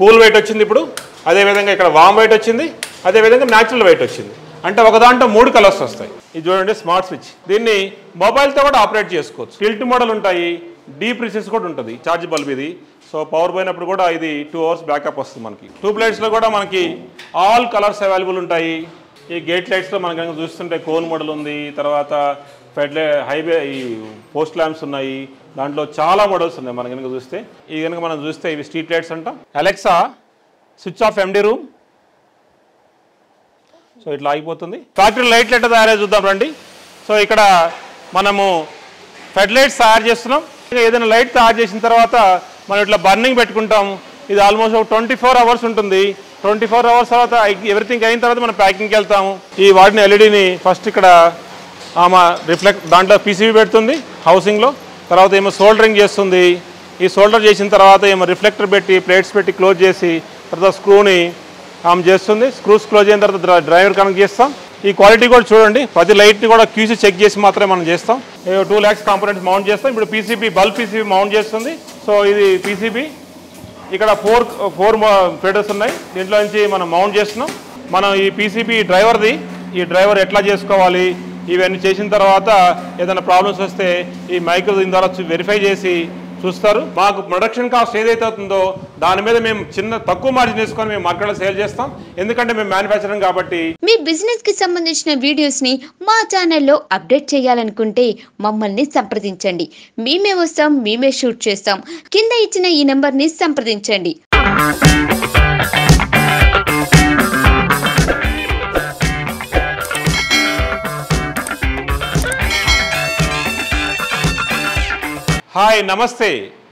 Cool white వచ్చింది ఇప్పుడు, అదేవిధంగా ఇక్కడ వామ్ వైట్ వచ్చింది, అదేవిధంగా న్యాచురల్ వైట్ వచ్చింది. అంటే ఒక దాంట్లో 3 కలర్స్ వస్తాయి. ఇది చూడండి స్మార్ట్ స్విచ్. దీన్ని మొబైల్తో కూడా ఆపరేట్ చేసుకోవచ్చు. టిల్ట్ మోడల్ ఉంటాయి, డీప్ రిసెస్ కూడా ఉంటుంది. ఛార్జ్ బల్బ్ ఇది. సో పవర్ పోయినప్పుడు కూడా ఇది 2 hours బ్యాకప్ వస్తుంది మనకి. ట్యూబ్ లైట్స్లో కూడా మనకి ఆల్ కలర్స్ అవైలబుల్ ఉంటాయి. ఈ గేట్ లైట్స్లో మనకి కనుక చూస్తుంటే కోన్ మోడల్ ఉంది, తర్వాత హైవే ఈ పోస్ట్ ల్యాంప్స్ ఉన్నాయి. దాంట్లో చాలా మోడల్స్ ఉన్నాయి మనం కనుక చూస్తే. ఇది కనుక మనం చూస్తే ఇవి స్ట్రీట్ లైట్స్ అంటాం. Alexa switch of MD room. So ఇట్లా ఆగిపోతుంది. ఫ్యాక్టరీ లైట్లు ఎట్లా తయారై చూద్దాం రండి. సో ఇక్కడ మనము ఫెడ్ లైట్స్ తయారు చేస్తున్నాం. ఏదైనా లైట్ తయారు చేసిన తర్వాత మనం ఇట్లా బర్నింగ్ పెట్టుకుంటాం. ఇది ఆల్మోస్ట్ ఒక 24 hours ఉంటుంది. 24 hours తర్వాత ఎవ్రీథింగ్ అయిన తర్వాత మనం ప్యాకింగ్కి వెళ్తాము. ఈ వాటిని ఎల్ఈడిని ఫస్ట్ ఇక్కడ ఆమె రిఫ్లెక్ట్ దాంట్లో పీసీబీ పెడుతుంది హౌసింగ్లో. తర్వాత ఏమో సోల్డరింగ్ చేస్తుంది. ఈ సోల్డర్ చేసిన తర్వాత ఏమో రిఫ్లెక్టర్ పెట్టి ప్లేట్స్ పెట్టి క్లోజ్ చేసి తర్వాత స్క్రూని ఆమె చేస్తుంది. స్క్రూస్ క్లోజ్ అయిన తర్వాత డ్రైవర్ కనెక్ట్ చేస్తాం. ఈ క్వాలిటీ కూడా చూడండి, ప్రతి లైట్ని కూడా క్యూసీ చెక్ చేసి మాత్రమే మనం చేస్తాం. 2 lakhs కాంపోనెంట్స్ మౌంట్ చేస్తాం. ఇప్పుడు పీసీబీ బల్బ్ పీసీబీ మౌంట్ చేస్తుంది. సో ఇది పీసీబీ. ఇక్కడ 4 ఫీడర్స్ ఉన్నాయి. దీంట్లో నుంచి మనం మౌంట్ చేస్తున్నాం. మనం ఈ పీసీబీ డ్రైవర్ది, ఈ డ్రైవర్ ఎట్లా చేసుకోవాలి ఇవన్నీ చేసిన తర్వాత ఏదైనా ప్రాబ్లమ్స్ వస్తే ఈ మైక్రో దీని ద్వారా వెరిఫై చేసి చూస్తారు. మాకు ప్రొడక్షన్ కాస్ట్ ఏదైతే అవుతుందో దాని మీద మేము తక్కువ మార్జిన్ వేసుకొని మేము మార్కెట్లో సేల్ చేస్తాం. ఎందుకంటే మేము మ్యానుఫ్యాక్చరింగ్ కాబట్టి. మీ బిజినెస్ కి సంబంధించిన వీడియోస్ ని మా ఛానల్లో అప్డేట్ చేయాలనుకుంటే మమ్మల్ని సంప్రదించండి. మేమే వస్తాం, మేమే షూట్ చేస్తాం. కింద ఇచ్చిన ఈ నెంబర్ ని సంప్రదించండి. హాయ్ నమస్తే,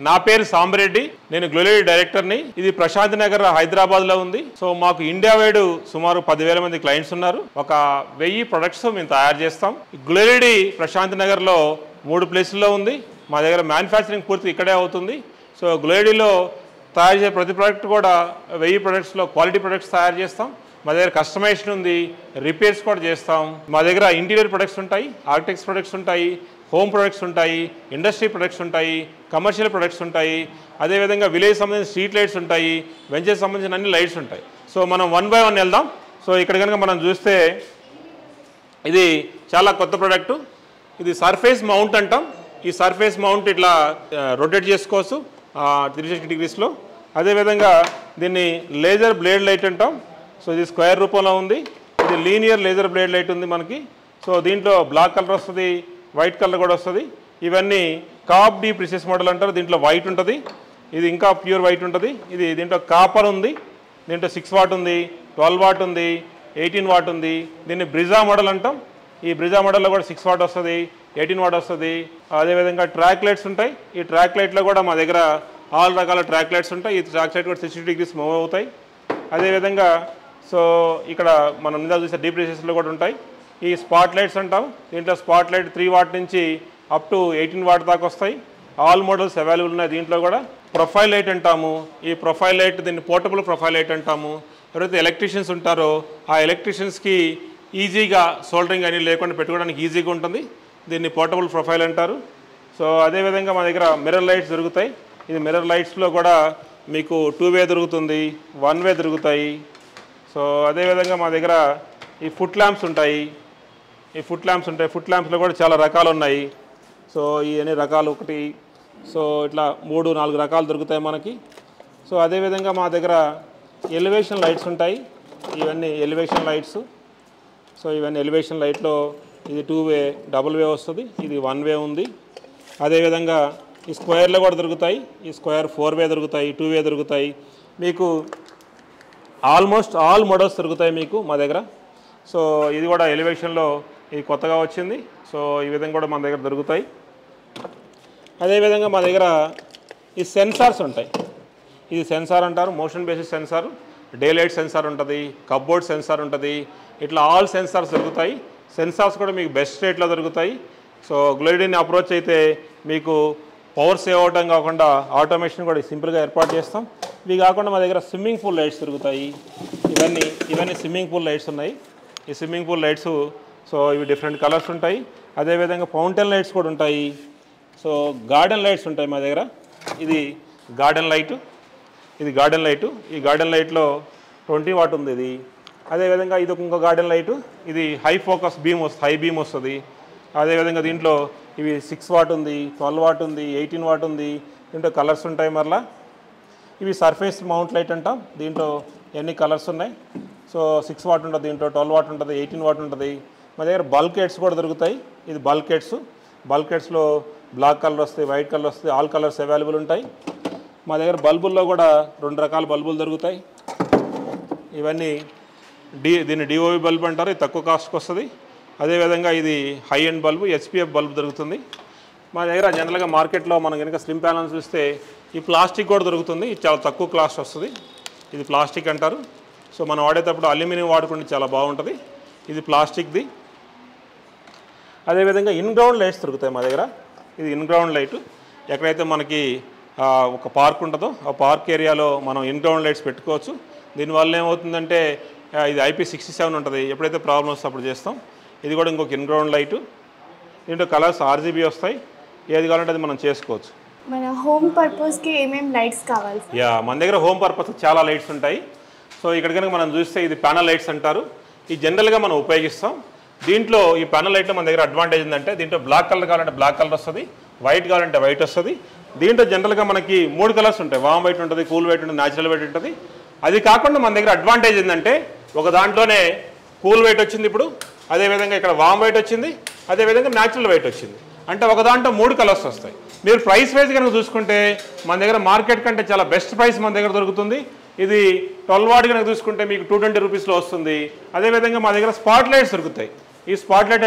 నా పేరు సాంబరెడ్డి. నేను గ్లోలరీ డైరెక్టర్ని. ఇది ప్రశాంత్ నగర్ హైదరాబాద్లో ఉంది. సో మాకు ఇండియా వైడ్ సుమారు 10,000 మంది క్లయింట్స్ ఉన్నారు. ఒక 1000 ప్రొడక్ట్స్ మేము తయారు చేస్తాం. గ్లోలరీ ప్రశాంత్ నగర్లో 3 ప్లేసుల్లో ఉంది. మా దగ్గర మ్యానుఫ్యాక్చరింగ్ పూర్తి ఇక్కడే అవుతుంది. సో గ్లోలరీలో తయారు చేసే ప్రతి ప్రోడక్ట్ కూడా 1000 ప్రొడక్ట్స్లో క్వాలిటీ ప్రొడక్ట్స్ తయారు చేస్తాం. మా దగ్గర కస్టమైజేషన్ ఉంది, రిపేర్స్ కూడా చేస్తాం. మా దగ్గర ఇంటీరియర్ ప్రొడక్ట్స్ ఉంటాయి, ఆర్కిటెక్ట్స్ ప్రొడక్ట్స్ ఉంటాయి, హోమ్ ప్రొడక్ట్స్ ఉంటాయి, ఇండస్ట్రీ ప్రొడక్ట్స్ ఉంటాయి, కమర్షియల్ ప్రొడక్ట్స్ ఉంటాయి. అదేవిధంగా విలేజ్ సంబంధించిన స్ట్రీట్ లైట్స్ ఉంటాయి, వెంచర్స్ సంబంధించిన అన్ని లైట్స్ ఉంటాయి. సో మనం 1 by 1 వెళ్దాం. సో ఇక్కడ కనుక మనం చూస్తే ఇది చాలా కొత్త ప్రోడక్ట్. ఇది సర్ఫేస్ మౌంట్ అంటాం. ఈ సర్ఫేస్ మౌంట్ ఇట్లా రొటేట్ చేసుకోవచ్చు 360 degreesలో. అదేవిధంగా దీన్ని లేజర్ బ్లేడ్ లైట్ అంటాం. సో ఇది స్క్వేర్ రూపంలో ఉంది. ఇది లీనియర్ లేజర్ బ్లేడ్ లైట్ ఉంది మనకి. సో దీంట్లో బ్లాక్ కలర్ వస్తుంది, వైట్ కలర్ కూడా వస్తుంది. ఇవన్నీ కాప్ డీప్ రిసెస్ మోడల్ అంటారు. దీంట్లో వైట్ ఉంటుంది, ఇది ఇంకా ప్యూర్ వైట్ ఉంటుంది. ఇది దీంట్లో కాపర్ ఉంది, దీంట్లో 6 watt ఉంది, 12 watt ఉంది, 18 watt ఉంది. దీన్ని బ్రిజా మోడల్ అంటాం. ఈ బ్రిజా మోడల్లో కూడా 6 watt వస్తుంది, 18 watt వస్తుంది. అదేవిధంగా ట్రాక్ లైట్స్ ఉంటాయి. ఈ ట్రాక్ లైట్లో కూడా మా దగ్గర ఆల్ రకాల ట్రాక్ లైట్స్ ఉంటాయి. ఈ ట్రాక్ లైట్ కూడా 60 degrees మూవ్ అవుతాయి. అదేవిధంగా సో ఇక్కడ మనం ఇందాక చూసే డీప్ రిసెస్లో కూడా ఉంటాయి. ఈ స్పాట్ లైట్స్ అంటాం. దీంట్లో స్పాట్ లైట్ 3 watt నుంచి అప్ టు 18 watt దాకా వస్తాయి. ఆల్ మోడల్స్ అవైలబుల్ ఉన్నాయి. దీంట్లో కూడా ప్రొఫైల్ లైట్ అంటాము. ఈ ప్రొఫైల్ లైట్ దీన్ని పోర్టబుల్ ప్రొఫైల్ లైట్ అంటాము. ఎవరైతే ఎలక్ట్రీషియన్స్ ఉంటారో ఆ ఎలక్ట్రీషియన్స్కి ఈజీగా సోల్డరింగ్ అని లేకుండా పెట్టుకోవడానికి ఈజీగా ఉంటుంది. దీన్ని పోర్టబుల్ ప్రొఫైల్ అంటారు. సో అదేవిధంగా మా దగ్గర మిర్రర్ లైట్స్ దొరుకుతాయి. ఇది మిర్రర్ లైట్స్లో కూడా మీకు 2 way దొరుకుతుంది, 1 way దొరుకుతాయి. సో అదేవిధంగా మా దగ్గర ఈ ఫుట్ ల్యాంప్స్ ఉంటాయి. ఫుట్ ల్యాంప్స్లో కూడా చాలా రకాలు ఉన్నాయి. సో ఈ అన్ని రకాలు ఒకటి సో ఇట్లా 3-4 రకాలు దొరుకుతాయి మనకి. సో అదేవిధంగా మా దగ్గర ఎలివేషన్ లైట్స్ ఉంటాయి. ఇవన్నీ ఎలివేషన్ లైట్స్. సో ఇవన్నీ ఎలివేషన్ లైట్లో ఇది 2 way, డబుల్ వే వస్తుంది. ఇది 1 way ఉంది. అదేవిధంగా ఈ స్క్వేర్లో కూడా దొరుకుతాయి. ఈ స్క్వేర్ 4 way దొరుకుతాయి, 2 way దొరుకుతాయి. మీకు ఆల్మోస్ట్ ఆల్ మోడల్స్ దొరుకుతాయి మీకు మా దగ్గర. సో ఇది కూడా ఎలివేషన్లో ఇది కొత్తగా వచ్చింది. సో ఈ విధంగా కూడా మన దగ్గర దొరుకుతాయి. అదేవిధంగా మా దగ్గర ఈ సెన్సార్స్ ఉంటాయి. ఇది సెన్సార్ అంటారు, motion basis sensor, daylight sensor ఉంటుంది, కప్బోర్డ్ సెన్సార్ ఉంటుంది. ఇట్లా ఆల్ సెన్సార్స్ దొరుకుతాయి. సెన్సార్స్ కూడా మీకు బెస్ట్ రేట్లో దొరుకుతాయి. సో గ్లోరీని అప్రోచ్ అయితే మీకు పవర్ సేవ్ అవడం కాకుండా ఆటోమేషన్ కూడా సింపుల్గా ఏర్పాటు చేస్తాం. ఇవి కాకుండా మా దగ్గర స్విమ్మింగ్ పూల్ లైట్స్ దొరుకుతాయి. ఇవన్నీ స్విమ్మింగ్ పూల్ లైట్స్ ఉన్నాయి. ఈ స్విమ్మింగ్ పూల్ లైట్స్ సో ఇవి డిఫరెంట్ కలర్స్ ఉంటాయి. అదేవిధంగా ఫౌంటైన్ లైట్స్ కూడా ఉంటాయి. సో గార్డెన్ లైట్స్ ఉంటాయి మా దగ్గర. ఇది గార్డెన్ లైట్. ఇది గార్డెన్ లైటు. ఈ గార్డెన్ లైట్లో 20 వాట్ ఉంది ఇది. అదేవిధంగా ఇది ఇంకో గార్డెన్ లైటు, ఇది హై ఫోకస్ బీమ్ వస్తుంది, హై బీమ్ వస్తుంది. అదేవిధంగా దీంట్లో ఇవి 6 వాట్ ఉంది, 12 వాట్ ఉంది, 18 వాట్ ఉంది. దీంట్లో కలర్స్ ఉంటాయి. మరలా ఇవి సర్ఫేస్ మౌంట్ లైట్ అంటాం. దీంట్లో ఎన్ని కలర్స్ ఉన్నాయి. సో 6 వాట్ ఉంటుంది, దీంట్లో 12 వాట్ ఉంటుంది, 18 వాట్ ఉంటుంది. మా దగ్గర బల్క్ హెడ్స్ కూడా దొరుకుతాయి. ఇది బల్క్ హెడ్స్. బల్క్ హెడ్స్లో బ్లాక్ కలర్ వస్తాయి, వైట్ కలర్ వస్తాయి, ఆల్ కలర్స్ అవైలబుల్ ఉంటాయి. మా దగ్గర బల్బుల్లో కూడా 2 రకాల బల్బులు దొరుకుతాయి. ఇవన్నీ దీన్ని డిఓవి బల్బ్ అంటారు. ఇది తక్కువ కాస్ట్కి వస్తుంది. అదేవిధంగా ఇది హై ఎండ్ బల్బు, హెచ్పిఎఫ్ బల్బ్ దొరుకుతుంది. మా దగ్గర జనరల్గా మార్కెట్లో మనం కనుక స్లిమ్ ప్యానల్స్ చూస్తే ఈ ప్లాస్టిక్ కూడా దొరుకుతుంది. ఇది చాలా తక్కువ కాస్ట్ వస్తుంది. ఇది ప్లాస్టిక్ అంటారు. సో మనం వాడేటప్పుడు అల్యూమినియం వాడుకుంటే చాలా బాగుంటుంది. ఇది ప్లాస్టిక్ది. అదేవిధంగా ఇన్ గ్రౌండ్ లైట్స్ దొరుకుతాయి మా దగ్గర. ఇది ఇన్ గ్రౌండ్ లైటు. ఎక్కడైతే మనకి ఒక పార్క్ ఉంటుందో ఆ పార్క్ ఏరియాలో మనం ఇన్ గ్రౌండ్ లైట్స్ పెట్టుకోవచ్చు. దీనివల్ల ఏమవుతుందంటే ఇది IP67 ఉంటుంది. ఎప్పుడైతే ప్రాబ్లమ్ వస్తే అప్పుడు చేస్తాం. ఇది కూడా ఇంకొక ఇన్ గ్రౌండ్ లైటు. దీంట్లో కలర్స్ RGB వస్తాయి. ఏది కావాలంటే అది మనం చేసుకోవచ్చు. మన హోమ్ పర్పస్కి ఏమేమి లైట్స్ కావాలి? మన దగ్గర హోమ్ పర్పస్ చాలా లైట్స్ ఉంటాయి. సో ఇక్కడ కనుక మనం చూస్తే ఇది ప్యానల్ లైట్స్ అంటారు. ఇది జనరల్గా మనం ఉపయోగిస్తాం. దీంట్లో ఈ ప్యానల్ లైట్లో మన దగ్గర అడ్వాంటేజ్ ఏంటంటే దీంట్లో బ్లాక్ కలర్ కావాలంటే బ్లాక్ కలర్ వస్తుంది, వైట్ కావాలంటే వైట్ వస్తుంది. దీంట్లో జనరల్గా మనకి 3 కలర్స్ ఉంటాయి. వామ్ వైట్ ఉంటుంది, కూల్ వైట్ ఉంటుంది, న్యాచురల్ వైట్ ఉంటుంది. అది కాకుండా మన దగ్గర అడ్వాంటేజ్ ఏంటంటే ఒక దాంట్లోనే కూల్ వైట్ వచ్చింది, ఇప్పుడు అదేవిధంగా ఇక్కడ వామ్ వైట్ వచ్చింది, అదేవిధంగా న్యాచురల్ వైట్ వచ్చింది. అంటే ఒక దాంట్లో 3 కలర్స్ వస్తాయి. మీరు ప్రైస్ వైజ్ కనుక చూసుకుంటే మన దగ్గర మార్కెట్ కంటే చాలా బెస్ట్ ప్రైస్ మన దగ్గర దొరుకుతుంది. ఇది 12 వాట్ కనుక చూసుకుంటే మీకు 220 రూపీస్లో వస్తుంది. అదేవిధంగా మా దగ్గర స్పాట్ లైట్స్ దొరుకుతాయి. ఈ స్పాట్ లైట్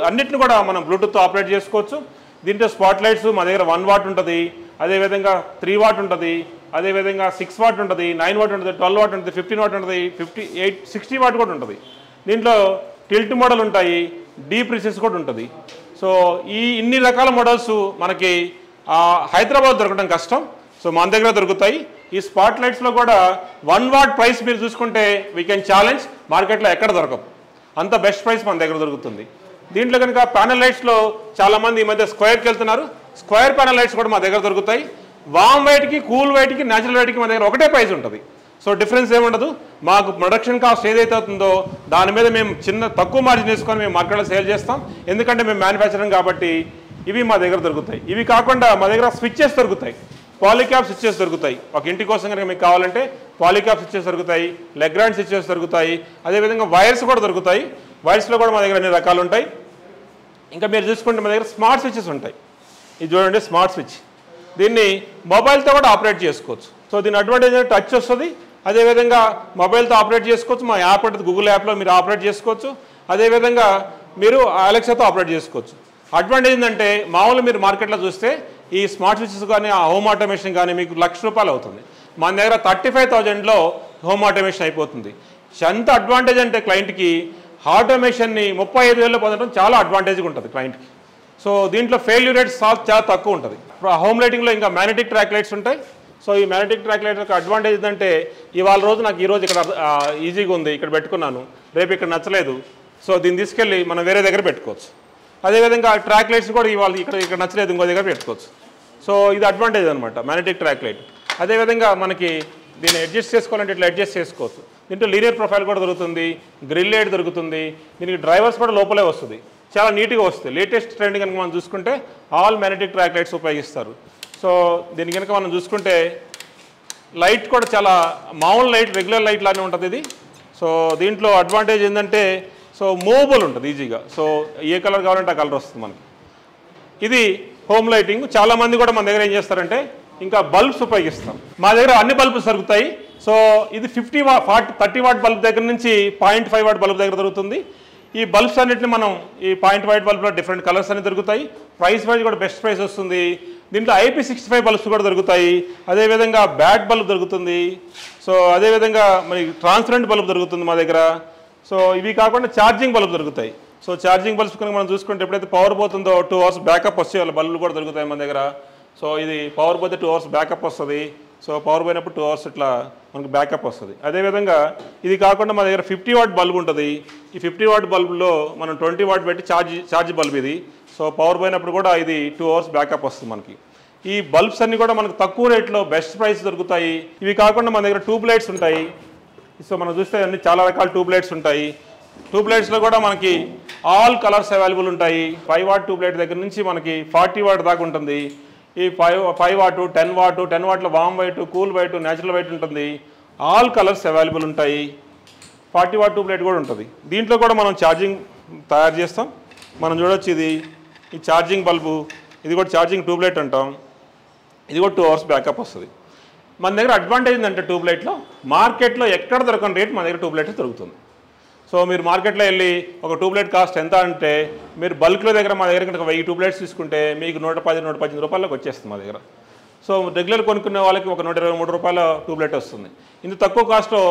అన్నింటిని కూడా మనం బ్లూటూత్తో ఆపరేట్ చేసుకోవచ్చు. దీంట్లో స్పాట్ లైట్స్ మా దగ్గర 1 వాట్ ఉంటుంది, అదేవిధంగా 3 వాట్ ఉంటుంది, అదేవిధంగా 6 వాట్ ఉంటుంది, 9 వాట్ ఉంటుంది, 12 వాట్ ఉంటుంది, 15 వాట్ ఉంటుంది, 58, 60 వాట్ కూడా ఉంటుంది. దీంట్లో టిల్ట్ మోడల్ ఉంటాయి, డీప్ రిసెస్ కూడా ఉంటుంది. సో ఇన్ని రకాల మోడల్స్ మనకి హైదరాబాద్ దొరకడం కష్టం. సో మన దగ్గర దొరుకుతాయి. ఈ స్పాట్ లైట్స్లో కూడా 1 వాట్ ప్రైస్ మీరు చూసుకుంటే వీ కెన్ ఛాలెంజ్, మార్కెట్లో ఎక్కడ దొరకవు. అంత బెస్ట్ ప్రైస్ మన దగ్గర దొరుకుతుంది. దీంట్లో కనుక ప్యానల్ లైట్స్లో చాలామంది ఈ మధ్య స్క్వేర్కి వెళ్తున్నారు. స్క్వేర్ ప్యానల్ లైట్స్ కూడా మా దగ్గర దొరుకుతాయి. వామ్ వైట్కి, కూల్ వైట్కి, న్యాచురల్ వైట్కి మా దగ్గర ఒకటే ప్రైస్ ఉంటుంది. సో డిఫరెన్స్ ఏముండదు. మాకు ప్రొడక్షన్ కాస్ట్ ఏదైతే అవుతుందో దాని మీద మేము తక్కువ మార్జిన్ వేసుకొని మేము మార్కెట్లో సేల్ చేస్తాం. ఎందుకంటే మేము మ్యానుఫ్యాక్చరింగ్ కాబట్టి ఇవి మా దగ్గర దొరుకుతాయి. ఇవి కాకుండా మా దగ్గర స్విచ్చెస్ దొరుకుతాయి, పాలిక్యాప్ స్విచ్చెస్ దొరుకుతాయి. ఒక ఇంటి కోసం కనుక మీకు కావాలంటే పాలిక్యాప్ స్విచ్చెస్ దొరుకుతాయి, లెగ్రాండ్ స్విచ్చెస్ దొరుకుతాయి. అదేవిధంగా వైర్స్ కూడా దొరుకుతాయి. వైర్స్లో కూడా మా దగ్గర అన్ని రకాలు ఉంటాయి. ఇంకా మీరు చూసుకుంటే మా దగ్గర స్మార్ట్ స్విచ్చెస్ ఉంటాయి. ఇది చూడండి, స్మార్ట్ స్విచ్. దీన్ని మొబైల్తో కూడా ఆపరేట్ చేసుకోవచ్చు. సో దీని అడ్వాంటేజ్ టచ్ వస్తుంది, అదేవిధంగా మొబైల్తో ఆపరేట్ చేసుకోవచ్చు. మా యాప్ ఉంటుంది, గూగుల్ యాప్లో మీరు ఆపరేట్ చేసుకోవచ్చు. అదేవిధంగా మీరు అలెక్సాతో ఆపరేట్ చేసుకోవచ్చు. అడ్వాంటేజ్ ఏంటంటే మామూలు మీరు మార్కెట్లో చూస్తే ఈ స్మార్ట్ స్విచెస్ కానీ ఆ హోమ్ ఆటోమేషన్ కానీ మీకు ₹1,00,000 అవుతుంది. మన దగ్గర 35,000లో హోమ్ ఆటోమేషన్ అయిపోతుంది. ఎంత అడ్వాంటేజ్ అంటే క్లయింట్కి ఆటోమేషన్ని 35,000లో పొందడం చాలా అడ్వాంటేజ్గా ఉంటుంది క్లయింట్కి. సో దీంట్లో ఫెయిల్యూర్ రేట్స్ చాలా తక్కువ ఉంటుంది. హోమ్ లైటింగ్లో ఇంకా మ్యాగ్నెటిక్ ట్రాక్ లైట్స్ ఉంటాయి. సో ఈ మ్యాగ్నెటిక్ ట్రాక్ లైట్ యొక్క అడ్వాంటేజ్ ఏంటంటే ఇవాళ రోజు నాకు ఈరోజు ఇక్కడ ఈజీగా ఉంది, ఇక్కడ పెట్టుకున్నాను, రేపు ఇక్కడ నచ్చలేదు, సో దీన్ని తీసుకెళ్ళి మనం వేరే దగ్గర పెట్టుకోవచ్చు. అదేవిధంగా ట్రాక్ లైట్స్ కూడా ఇవాళ ఇక్కడ నచ్చలేదు, ఇంకో దగ్గర పెట్టుకోవచ్చు. సో ఇది అడ్వాంటేజ్ అనమాట మ్యాగ్నెటిక్ ట్రాక్ లైట్. అదేవిధంగా మనకి దీన్ని అడ్జస్ట్ చేసుకోవాలంటే ఇట్లా అడ్జస్ట్ చేసుకోవచ్చు. దీంట్లో లీనియర్ ప్రొఫైల్ కూడా దొరుకుతుంది, గ్రిల్ లైట్ దొరుకుతుంది. దీనికి డ్రైవర్స్ కూడా లోపలే వస్తుంది, చాలా నీట్గా వస్తుంది. లేటెస్ట్ ట్రెండ్ కనుక మనం చూసుకుంటే ఆల్ మ్యాగ్నెటిక్ ట్రాక్ లైట్స్ ఉపయోగిస్తారు. సో దీని కనుక మనం చూసుకుంటే లైట్ కూడా చాలా మామూలు లైట్, రెగ్యులర్ లైట్ లానే ఉంటుంది ఇది. సో దీంట్లో అడ్వాంటేజ్ ఏంటంటే సో మూవబుల్ ఉంటుంది ఈజీగా. సో ఏ కలర్ కావాలంటే ఆ కలర్ వస్తుంది మనకి. ఇది హోమ్ లైటింగ్. చాలామంది కూడా మన దగ్గర ఏం చేస్తారంటే ఇంకా బల్బ్స్ ఉపయోగిస్తాం. మా దగ్గర అన్ని బల్బ్స్ దొరుకుతాయి. సో ఇది 30 వాట్ బల్బ్ దగ్గర నుంచి 0.5 వాట్ బల్బ్ దగ్గర దొరుకుతుంది. ఈ బల్బ్స్ అన్నింటిని మనం ఈ 0.5 బల్బ్లో డిఫరెంట్ కలర్స్ అన్ని దొరుకుతాయి. ప్రైస్ వైజ్ కూడా బెస్ట్ ప్రైస్ వస్తుంది. దీంట్లో IP65 బల్బ్స్ కూడా దొరుకుతాయి. అదేవిధంగా బ్యాట్ బల్బ్ దొరుకుతుంది. సో అదేవిధంగా మనకి ట్రాన్స్పరెంట్ బల్బ్ దొరుకుతుంది మా దగ్గర. సో ఇవి కాకుండా ఛార్జింగ్ బల్బ్ దొరుకుతాయి. సో ఛార్జింగ్ బల్బ్స్ కనుక మనం చూసుకుంటే ఎప్పుడైతే పవర్ పోతుందో 2 అవర్స్ బ్యాకప్ వచ్చే వాళ్ళ బల్బులు కూడా దొరుకుతాయి మన దగ్గర. సో ఇది పవర్ పోతే 2 అవర్స్ బ్యాకప్ వస్తుంది. సో పవర్ పోయినప్పుడు 2 అవర్స్ ఇట్లా మనకు బ్యాకప్ వస్తుంది. అదేవిధంగా ఇది కాకుండా మా దగ్గర 50 వాట్ బల్బ్ ఉంటుంది. ఈ 50 వాట్ బల్బులో మనం 20 వాట్ పెట్టి ఛార్జ్ బల్బ్ ఇది. సో పవర్ పోయినప్పుడు కూడా ఇది 2 అవర్స్ బ్యాకప్ వస్తుంది మనకి. ఈ బల్బ్స్ అన్నీ కూడా మనకు తక్కువ రేట్లో బెస్ట్ ప్రైస్ దొరుకుతాయి. ఇవి కాకుండా మన దగ్గర ట్యూబ్ లైట్స్ ఉంటాయి. సో మనం చూస్తే అన్ని చాలా రకాల ట్యూబ్ లైట్స్ ఉంటాయి. ట్యూబ్ లైట్స్లో కూడా మనకి ఆల్ కలర్స్ అవైలబుల్ ఉంటాయి. 5 వాట్ ట్యూబ్ లైట్ దగ్గర నుంచి మనకి 40 వాట్ దాకా ఉంటుంది. ఈ 5 వాట్ 10 వాట్ 10 వాట్ల వామ్ white, cool white, natural white ఉంటుంది. ఆల్ కలర్స్ అవైలబుల్ ఉంటాయి. 40 వాట్ ట్యూబ్ లైట్ కూడా ఉంటుంది. దీంట్లో కూడా మనం ఛార్జింగ్ తయారు చేస్తాం. మనం చూడొచ్చు ఈ ఛార్జింగ్ బల్బు, ఇది కూడా ఛార్జింగ్ ట్యూబ్ లైట్ అంటాం. ఇది కూడా 2 అవర్స్ బ్యాకప్ వస్తుంది. మన దగ్గర అడ్వాంటేజ్ ఏంటంటే ట్యూబ్ లైట్లో మార్కెట్లో ఎక్కడ దొరకని రేట్ మన దగ్గర ట్యూబ్ లైట్ దొరుకుతుంది. సో మీరు మార్కెట్లో వెళ్ళి ఒక ట్యూబ్ లైట్ కాస్ట్ ఎంత అంటే మీరు బల్క్లో దగ్గర మా దగ్గర కనుక 1000 ట్యూబ్ లైట్స్ తీసుకుంటే మీకు 110-118 రూపాయలకు వచ్చేస్తుంది మా దగ్గర. సో రెగ్యులర్ కొనుక్కునే వాళ్ళకి ఒక 123 రూపాయల ట్యూబ్ లైట్ వస్తుంది. ఇంత తక్కువ కాస్ట్లో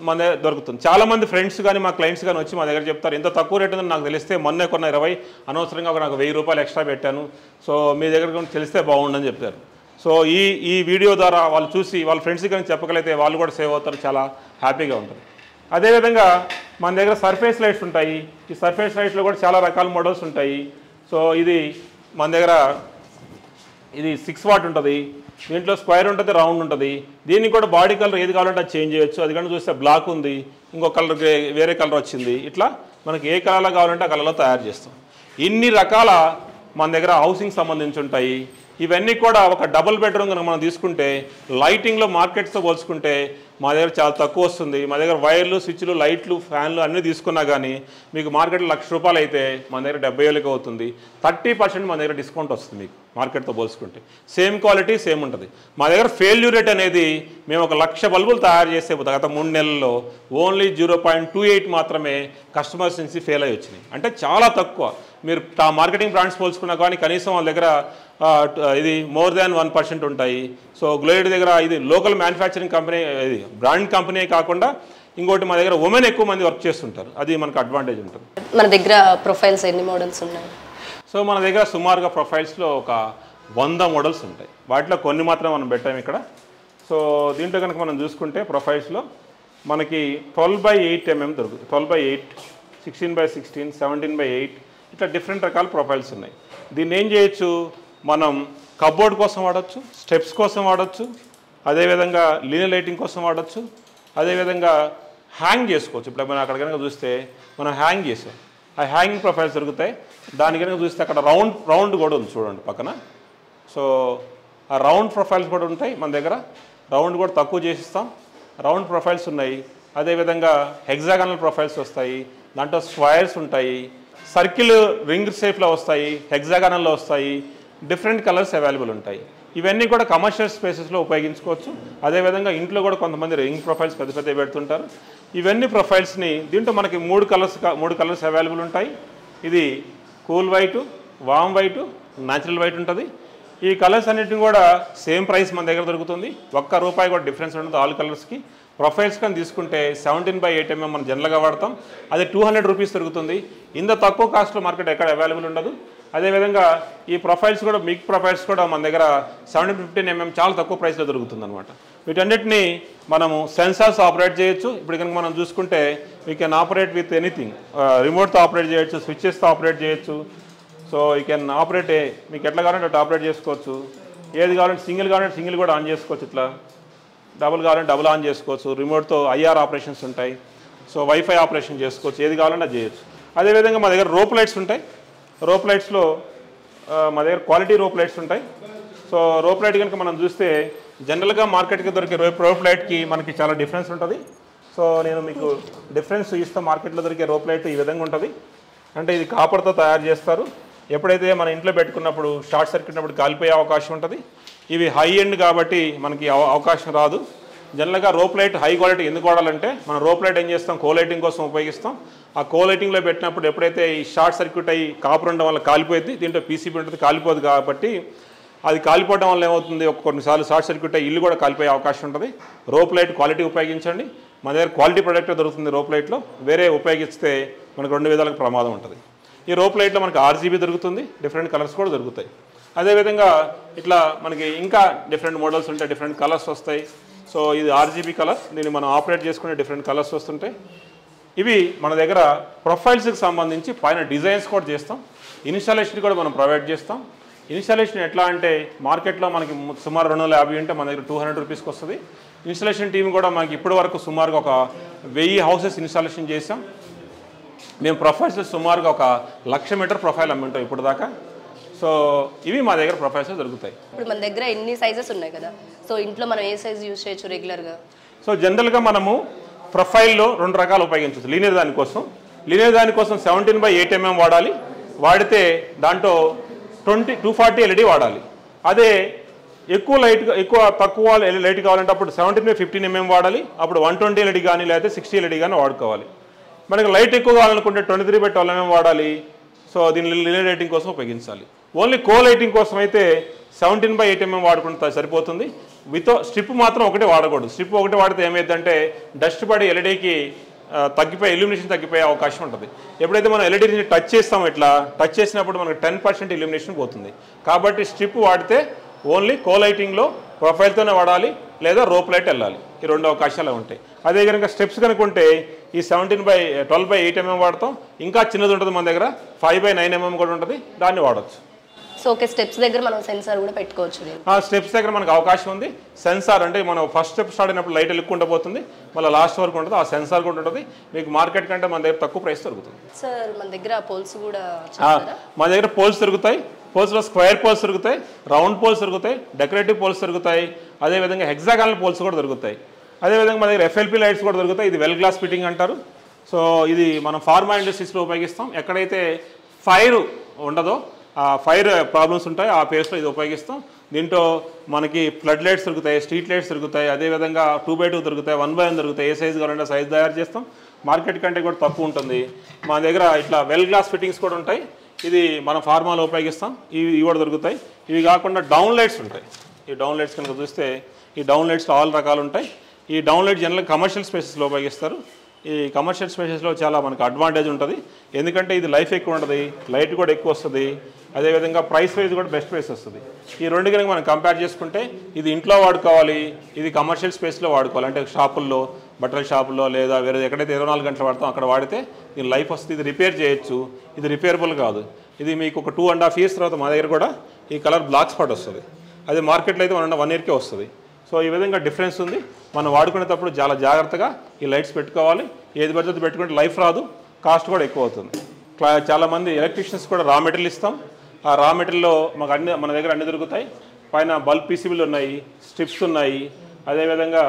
మన దగ్గర దొరుకుతుంది. చాలామంది ఫ్రెండ్స్ కానీ మా క్లయింట్స్ కానీ వచ్చి మా దగ్గర చెప్తారు, ఇంత తక్కువ రేట్ ఉందని నాకు తెలిస్తే మొన్నే కొన్న 20 అనవసరంగా నాకు 1000 రూపాయలు ఎక్స్ట్రా పెట్టాను. సో మీ దగ్గర తెలిస్తే బాగుండని చెప్తారు. సో ఈ వీడియో ద్వారా వాళ్ళు చూసి వాళ్ళ ఫ్రెండ్స్కి కానీ చెప్పగలిగితే వాళ్ళు కూడా సేవ్ అవుతారు, చాలా హ్యాపీగా ఉంటుంది. అదేవిధంగా మన దగ్గర సర్ఫేస్ లైట్స్ ఉంటాయి. ఈ సర్ఫేస్ లైట్స్లో కూడా చాలా రకాల మోడల్స్ ఉంటాయి. సో ఇది మన దగ్గర 6 వాట్ ఉంటుంది. దీంట్లో స్క్వేర్ ఉంటుంది, రౌండ్ ఉంటుంది. దీనికి కూడా బాడీ కలర్ ఏది కావాలంటే అది చేంజ్ చేయొచ్చు. అది కానీ చూస్తే బ్లాక్ ఉంది, ఇంకో కలర్ వేరే కలర్ వచ్చింది. ఇట్లా మనకి ఏ కలర్లో కావాలంటే ఆ కలర్లో తయారు చేస్తాం. ఇన్ని రకాల మన దగ్గర హౌసింగ్ సంబంధించి ఉంటాయి. ఇవన్నీ కూడా ఒక డబుల్ బెడ్రూమ్ కనుక మనం తీసుకుంటే లైటింగ్లో మార్కెట్స్తో పోల్చుకుంటే మా దగ్గర చాలా తక్కువ వస్తుంది. మా దగ్గర వైర్లు, స్విచ్లు, లైట్లు, ఫ్యాన్లు అన్నీ తీసుకున్నా కానీ మీకు మార్కెట్లో 1,00,000 రూపాయలు అయితే మన దగ్గర 70,000కి అవుతుంది. 30% మన దగ్గర డిస్కౌంట్ వస్తుంది మీకు మార్కెట్తో పోల్చుకుంటే. సేమ్ క్వాలిటీ సేమ్ ఉంటుంది. మా దగ్గర ఫెయిల్యూర్ రేట్ అనేది మేము 1,00,000 బల్బులు తయారు చేస్తే గత 3 నెలల్లో ఓన్లీ 0.28 మాత్రమే కస్టమర్స్ నుంచి ఫెయిల్ అయ్యి వచ్చినాయి. అంటే చాలా తక్కువ. మీరు మార్కెటింగ్ బ్రాండ్స్ పోల్చుకున్నా కానీ కనీసం వాళ్ళ దగ్గర ఇది మోర్ దాన్ 1% ఉంటాయి. సో గ్లోయిడ్ దగ్గర ఇది లోకల్ మ్యానుఫ్యాక్చరింగ్ కంపెనీ, ఇది బ్రాండ్ కంపెనీ కాకుండా ఇంకోటి మా దగ్గర ఉమెన్ ఎక్కువ మంది వర్క్ చేస్తుంటారు. అది మనకు అడ్వాంటేజ్ ఉంటుంది. మన దగ్గర ప్రొఫైల్స్ ఎన్ని మోడల్స్ ఉన్నాయి? సో మన దగ్గర సుమారుగా ప్రొఫైల్స్లో ఒక 100 మోడల్స్ ఉంటాయి. వాటిలో కొన్ని మాత్రం మనం పెట్టాము ఇక్కడ. సో దీంట్లో కనుక మనం చూసుకుంటే ప్రొఫైల్స్లో మనకి 12/8 mm దొరుకుతుంది. 12/8, 16/16, 17/8 ఇట్లా డిఫరెంట్ రకాల ప్రొఫైల్స్ ఉన్నాయి. దీన్ని ఏం చేయొచ్చు, మనం కబోర్డ్ కోసం వాడచ్చు, స్టెప్స్ కోసం వాడచ్చు, అదేవిధంగా లీనర్ లైటింగ్ కోసం వాడచ్చు, అదేవిధంగా హ్యాంగ్ చేసుకోవచ్చు. ఇప్పుడు మనం అక్కడ కనుక చూస్తే మనం హ్యాంగ్ చేసాం, ఆ హ్యాంగింగ్ ప్రొఫైల్స్ దొరుకుతాయి. దాని కనుక చూస్తే అక్కడ రౌండ్ కూడా ఉంది చూడండి పక్కన. సో ఆ రౌండ్ ప్రొఫైల్స్ కూడా ఉంటాయి మన దగ్గర. రౌండ్ కూడా తక్కువ చేసిస్తాం. రౌండ్ ప్రొఫైల్స్ ఉన్నాయి. అదేవిధంగా హెగ్జాగనల్ ప్రొఫైల్స్ వస్తాయి. దాంట్లో స్క్వైర్స్ ఉంటాయి, సర్కిల్ రింగ్ షేప్లో వస్తాయి, హెగ్జాగనల్లో వస్తాయి, డిఫరెంట్ కలర్స్ అవైలబుల్ ఉంటాయి. ఇవన్నీ కూడా కమర్షియల్ స్పేసెస్లో ఉపయోగించుకోవచ్చు. అదేవిధంగా ఇంట్లో కూడా కొంతమంది రింగ్ ప్రొఫైల్స్ పెద్ద పెద్ద పెడుతుంటారు. ఇవన్నీ ప్రొఫైల్స్ని దీంట్లో మనకి 3 కలర్స్ అవైలబుల్ ఉంటాయి. ఇది కూల్ వైట్, వామ్ వైట్, న్యాచురల్ వైట్ ఉంటుంది. ఈ కలర్స్ అన్నిటిని కూడా సేమ్ ప్రైస్ మన దగ్గర దొరుకుతుంది. ₹1 కూడా డిఫరెన్స్ ఉంటుంది ఆల్ కలర్స్కి. ప్రొఫైల్స్ కానీ తీసుకుంటే 17/8 mm మనం జనరల్గా వాడతాం. అది 200 రూపీస్ దొరుకుతుంది. ఇంత తక్కువ కాస్ట్లో మార్కెట్ ఎక్కడ అవైలబుల్ ఉండదు. అదేవిధంగా ఈ ప్రొఫైల్స్ కూడా మిగ్ ప్రొఫైల్స్ కూడా మన దగ్గర 715 mm చాలా తక్కువ ప్రైస్లో దొరుకుతుంది అనమాట. వీటన్నిటిని మనము సెన్సార్స్ ఆపరేట్ చేయొచ్చు. ఇప్పుడు కనుక మనం చూసుకుంటే we can operate with anything. రిమోట్తో ఆపరేట్ చేయొచ్చు, స్విచ్చెస్తో ఆపరేట్ చేయొచ్చు. సో యూ కెన్ ఆపరేట్, మీకు ఎట్లా కావాలంటే అట్లా ఆపరేట్ చేసుకోవచ్చు. ఏది కావాలంటే సింగిల్ కూడా ఆన్ చేసుకోవచ్చు. ఇట్లా డబుల్ కావాలంటే డబుల్ ఆన్ చేసుకోవచ్చు. రిమోట్తో IR ఆపరేషన్స్ ఉంటాయి. సో వైఫై ఆపరేషన్ చేసుకోవచ్చు. ఏది కావాలంటే అది చేయొచ్చు. అదేవిధంగా మా దగ్గర రోప్ లైట్స్ ఉంటాయి. రోప్ లైట్స్లో మా దగ్గర క్వాలిటీ రోప్ లైట్స్ ఉంటాయి. సో రోప్ లైట్ కనుక మనం చూస్తే జనరల్గా మార్కెట్కి దొరికే రోప్ లైట్కి మనకి చాలా డిఫరెన్స్ ఉంటుంది. సో నేను మీకు డిఫరెన్స్ ఇస్తాను. మార్కెట్లో దొరికే రోప్ లైట్ ఈ విధంగా ఉంటుంది. అంటే ఇది కాపర్తో తయారు చేస్తారు. ఎప్పుడైతే మన ఇంట్లో పెట్టుకున్నప్పుడు షార్ట్ సర్క్యూట్ ఉన్నప్పుడు కాలిపోయే అవకాశం ఉంటుంది. ఇవి హై ఎండ్ కాబట్టి మనకి అవకాశం రాదు. జనరల్గా రోప్ లైట్ హై క్వాలిటీ ఎందుకు వాడాలంటే మనం రోప్ లైట్ ఏం చేస్తాం, కోలైటింగ్ కోసం ఉపయోగిస్తాం. ఆ కోలైటింగ్లో పెట్టినప్పుడు ఎప్పుడైతే ఈ షార్ట్ సర్క్యూట్ అయ్యి కాపర్ ఉండడం వల్ల కాలిపోయింది, దీంట్లో PCB ఉంటుంది, కాలిపోదు. కాబట్టి అది కాలిపోవడం వల్ల ఏమవుతుంది, కొన్నిసార్లు షార్ట్ సర్క్యూట్ అయ్యి ఇల్లు కూడా కాలిపోయే అవకాశం ఉంటుంది. రోప్ లైట్ క్వాలిటీ ఉపయోగించండి. మన దగ్గర క్వాలిటీ ప్రొడక్ట్ దొరుకుతుంది రోప్ లైట్లో. వేరే ఉపయోగిస్తే మనకు 2 విధాలకు ప్రమాదం ఉంటుంది. ఈ రోప్ లైట్లో మనకు RGB దొరుకుతుంది, డిఫరెంట్ కలర్స్ కూడా దొరుకుతాయి. అదేవిధంగా ఇట్లా మనకి ఇంకా డిఫరెంట్ మోడల్స్ ఉంటాయి, డిఫరెంట్ కలర్స్ వస్తాయి. సో ఇది RGB కలర్, దీన్ని మనం ఆపరేట్ చేసుకునే డిఫరెంట్ కలర్స్ వస్తుంటాయి. ఇవి మన దగ్గర ప్రొఫైల్స్కి సంబంధించి పైన డిజైన్స్ కూడా చేస్తాం, ఇన్స్టాలేషన్ కూడా మనం ప్రొవైడ్ చేస్తాం. ఇన్స్టాలేషన్ ఎట్లా అంటే మార్కెట్లో మనకి సుమారు 250 ఉంటే మన దగ్గర 200 రూపీస్కి వస్తుంది. ఇన్స్టాలేషన్ టీం కూడా మనకి ఇప్పటి వరకు సుమారుగా ఒక 1000 హౌసెస్ ఇన్స్టాలేషన్ చేసాం. మేము ప్రొఫైల్స్ సుమారుగా ఒక 1,00,000 మీటర్ ప్రొఫైల్ అమ్మింటాం ఇప్పుడు దాకా. సో ఇవి మా దగ్గర ప్రొఫైల్స్ దొరుకుతాయి. ఇప్పుడు మన దగ్గర ఎన్ని సైజెస్ ఉన్నాయి కదా, సో ఇంట్లో మనం ఏ సైజ్ యూజ్ చేయొచ్చు రెగ్యులర్గా? సో జనరల్గా మనము ప్రొఫైల్లో 2 రకాలు ఉపయోగించవచ్చు. లీనియర్ దానికోసం 17/8 mm వాడాలి. వాడితే దాంట్లో 240 LED వాడాలి. అదే తక్కువ లైట్ కావాలంటే అప్పుడు 17/15 mm వాడాలి. అప్పుడు 120 LED కానీ లేకపోతే 60 LED కానీ వాడుకోవాలి. మనకి లైట్ ఎక్కువ కావాలనుకుంటే 23/12 mm వాడాలి. సో దీన్ని లీనియర్ లైటింగ్ కోసం ఉపయోగించాలి. ఓన్లీ కో లైటింగ్ కోసం అయితే 17/8 mm వాడుకుంటే సరిపోతుంది. స్ట్రిప్ మాత్రం ఒకటే వాడకూడదు. స్ట్రిప్ ఒకటే వాడితే ఏమైందంటే డస్ట్ పడి ఎల్ఈడీకి ఇల్యూమినేషన్ తగ్గిపోయే అవకాశం ఉంటుంది. ఎప్పుడైతే మనం ఎల్ఈడీని టచ్ చేస్తామో ఇట్లా టచ్ చేసినప్పుడు మనకు 10% ఇల్యూమినేషన్ పోతుంది. కాబట్టి స్ట్రిప్ వాడితే ఓన్లీ కో లైటింగ్లో ప్రొఫైల్తోనే వాడాలి, లేదా రోప్ లైట్ వెళ్ళాలి. ఈ 2 అవకాశాలు ఉంటాయి. అదే కనుక స్టెప్స్ కనుకుంటే ఈ 17/12/8 mm వాడతాం. ఇంకా చిన్నది ఉంటుంది మన దగ్గర 5/9 mm కూడా ఉంటుంది, దాన్ని వాడచ్చు. సో ఓకే, స్టెప్స్ దగ్గర మనం సెన్సార్ కూడా పెట్టుకోవచ్చు. స్టెప్స్ దగ్గర మనకు అవకాశం ఉంది. సెన్సార్ అంటే మనం ఫస్ట్ స్టెప్ స్టార్ట్ అయినప్పుడు లైట్ వెలుక్కుంటూ పోతుంది, మళ్ళీ లాస్ట్ వరకు ఉంటుంది. ఆ సెన్సార్ కూడా ఉంటుంది. మీకు మార్కెట్ కంటే మన దగ్గర తక్కువ ప్రైస్ దొరుకుతుంది. సార్ మన దగ్గర పోల్స్ కూడా మన దగ్గర పోల్స్ దొరుకుతాయి. పోల్స్లో స్క్వేర్ పోల్స్ దొరుకుతాయి, రౌండ్ పోల్స్ దొరుకుతాయి, డెకరేటివ్ పోల్స్ దొరుకుతాయి. అదేవిధంగా హెక్సాగానల్ పోల్స్ కూడా దొరుకుతాయి. అదేవిధంగా మన దగ్గర FLP లైట్స్ కూడా దొరుకుతాయి. ఇది వెల్ గ్లాస్ ఫిట్టింగ్ అంటారు. సో ఇది మనం ఫార్మా ఇండస్ట్రీస్లో ఉపయోగిస్తాం. ఎక్కడైతే ఫైర్ ఉండదో, ఆ ఫైర్ ప్రాబ్లమ్స్ ఉంటాయి ఆ ప్లేస్లో ఇది ఉపయోగిస్తాం. దీంట్లో మనకి ఫ్లడ్ లైట్స్ దొరుకుతాయి, స్ట్రీట్ లైట్స్ దొరుకుతాయి, అదేవిధంగా 2x2 దొరుకుతాయి, 1x1 దొరుకుతాయి. ఏ సైజు కావాలంటే సైజ్ తయారు చేస్తాం. మార్కెట్ కంటే కూడా తక్కువ ఉంటుంది. మా దగ్గర ఇట్లా వెల్ గ్లాస్ ఫిట్టింగ్స్ కూడా ఉంటాయి. ఇది మనం ఫార్మాలో ఉపయోగిస్తాం. ఇవి కూడా దొరుకుతాయి. ఇవి కాకుండా డౌన్ లైట్స్ ఉంటాయి. ఈ డౌన్ లైట్స్ కనుక చూస్తే ఈ డౌన్ లైట్స్లో ఆల్ రకాలు ఉంటాయి. ఈ డౌన్ లైట్ జనరల్గా కమర్షియల్ స్పేసెస్లో ఉపయోగిస్తారు. ఈ కమర్షియల్ స్పేసెస్లో చాలా మనకు అడ్వాంటేజ్ ఉంటుంది. ఎందుకంటే ఇది లైఫ్ ఎక్కువ ఉంటుంది, లైట్ కూడా ఎక్కువ వస్తుంది, అదేవిధంగా ప్రైస్ వైజ్ కూడా బెస్ట్ ప్రైస్ వస్తుంది. ఈ 2 కనుక మనం కంపేర్ చేసుకుంటే ఇది ఇంట్లో వాడుకోవాలి, ఇది కమర్షియల్ స్పేస్లో వాడుకోవాలి. అంటే షాపుల్లో, బట్టల షాపుల్లో లేదా వేరే ఎక్కడైతే 24 గంటలు వాడతాం అక్కడ వాడితే దీని లైఫ్ వస్తుంది. ఇది రిపేర్ చేయొచ్చు. ఇది రిపేరబుల్ కాదు. ఇది మీకు ఒక 2.5 years తర్వాత మా దగ్గర కూడా ఈ కలర్ బ్లాక్ స్పాట్ వస్తుంది. అదే మార్కెట్లో అయితే 1 yearకే వస్తుంది. సో ఈ విధంగా డిఫరెన్స్ ఉంది. మనం వాడుకునేటప్పుడు చాలా జాగ్రత్తగా ఈ లైట్స్ పెట్టుకోవాలి. ఏది పడితే పెట్టుకుంటే లైఫ్ రాదు, కాస్ట్ కూడా ఎక్కువ అవుతుంది. చాలామంది ఎలక్ట్రీషియన్స్ కూడా రా మెటీరియల్ ఇస్తాం. ఆ రా మెటీరియల్లో మన దగ్గర అన్నీ దొరుకుతాయి. పైన బల్బ్ PCBలు ఉన్నాయి, స్ట్రిప్స్ ఉన్నాయి, అదేవిధంగా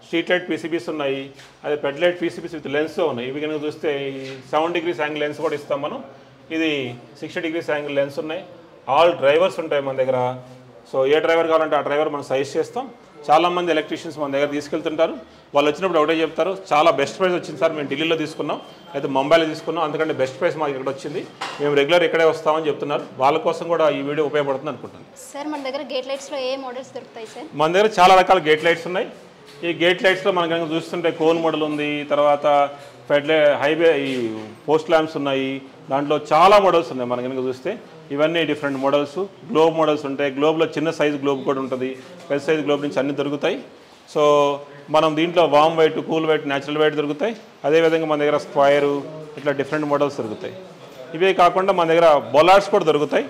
స్ట్రీట్ లైట్ PCBs ఉన్నాయి, అదే పెడ్ లైట్ PCBs విత్ లెన్స్ ఉన్నాయి. ఇవి కనుక చూస్తే 7 degrees యాంగిల్ లెన్స్ కూడా ఇస్తాం మనం. ఇది 60 degrees యాంగిల్ లెన్స్ ఉన్నాయి. ఆల్ డ్రైవర్స్ ఉంటాయి మన దగ్గర. సో ఏ డ్రైవర్ కావాలంటే ఆ డ్రైవర్ మనం సజెస్ట్ చేస్తాం. చాలామంది ఎలక్ట్రీషియన్స్ మన దగ్గర తీసుకెళ్తుంటారు. వాళ్ళు వచ్చినప్పుడు ఒకటే చెప్తారు, చాలా బెస్ట్ ప్రైస్ వచ్చింది సార్, మేము ఢిల్లీలో తీసుకున్నాం, అయితే ముంబైలో తీసుకున్నాం, అందుకంటే బెస్ట్ ప్రైస్ మాకు ఇక్కడ వచ్చింది, మేము రెగ్యులర్ ఇక్కడే వస్తామని చెప్తున్నారు. వాళ్ళ కోసం కూడా ఈ వీడియో ఉపయోగపడుతుంది అనుకుంటున్నాను. సార్ మన దగ్గర గేట్ లైట్స్లో ఏ మోడల్స్ దొరుకుతాయి సార్? మన దగ్గర చాలా రకాల గేట్ లైట్స్ ఉన్నాయి. ఈ గేట్ లైట్స్లో మనం కనుక చూస్తుంటే కోన్ మోడల్ ఉంది, తర్వాత హైవే ఈ పోస్ట్ ల్యాంప్స్ ఉన్నాయి. దాంట్లో చాలా మోడల్స్ ఉన్నాయి. మనం కనుక చూస్తే ఇవన్నీ డిఫరెంట్ మోడల్స్. గ్లోబ్ మోడల్స్ ఉంటాయి. గ్లోబ్లో చిన్న సైజు గ్లోబ్ కూడా ఉంటుంది, పెద్ద సైజు గ్లోబ్ నుంచి అన్నీ దొరుకుతాయి. సో మనం దీంట్లో వామ్ white, cool white, natural white దొరుకుతాయి. అదేవిధంగా మన దగ్గర స్క్వైరు ఇట్లా డిఫరెంట్ మోడల్స్ దొరుకుతాయి. ఇవే కాకుండా మన దగ్గర బొలార్డ్స్ కూడా దొరుకుతాయి.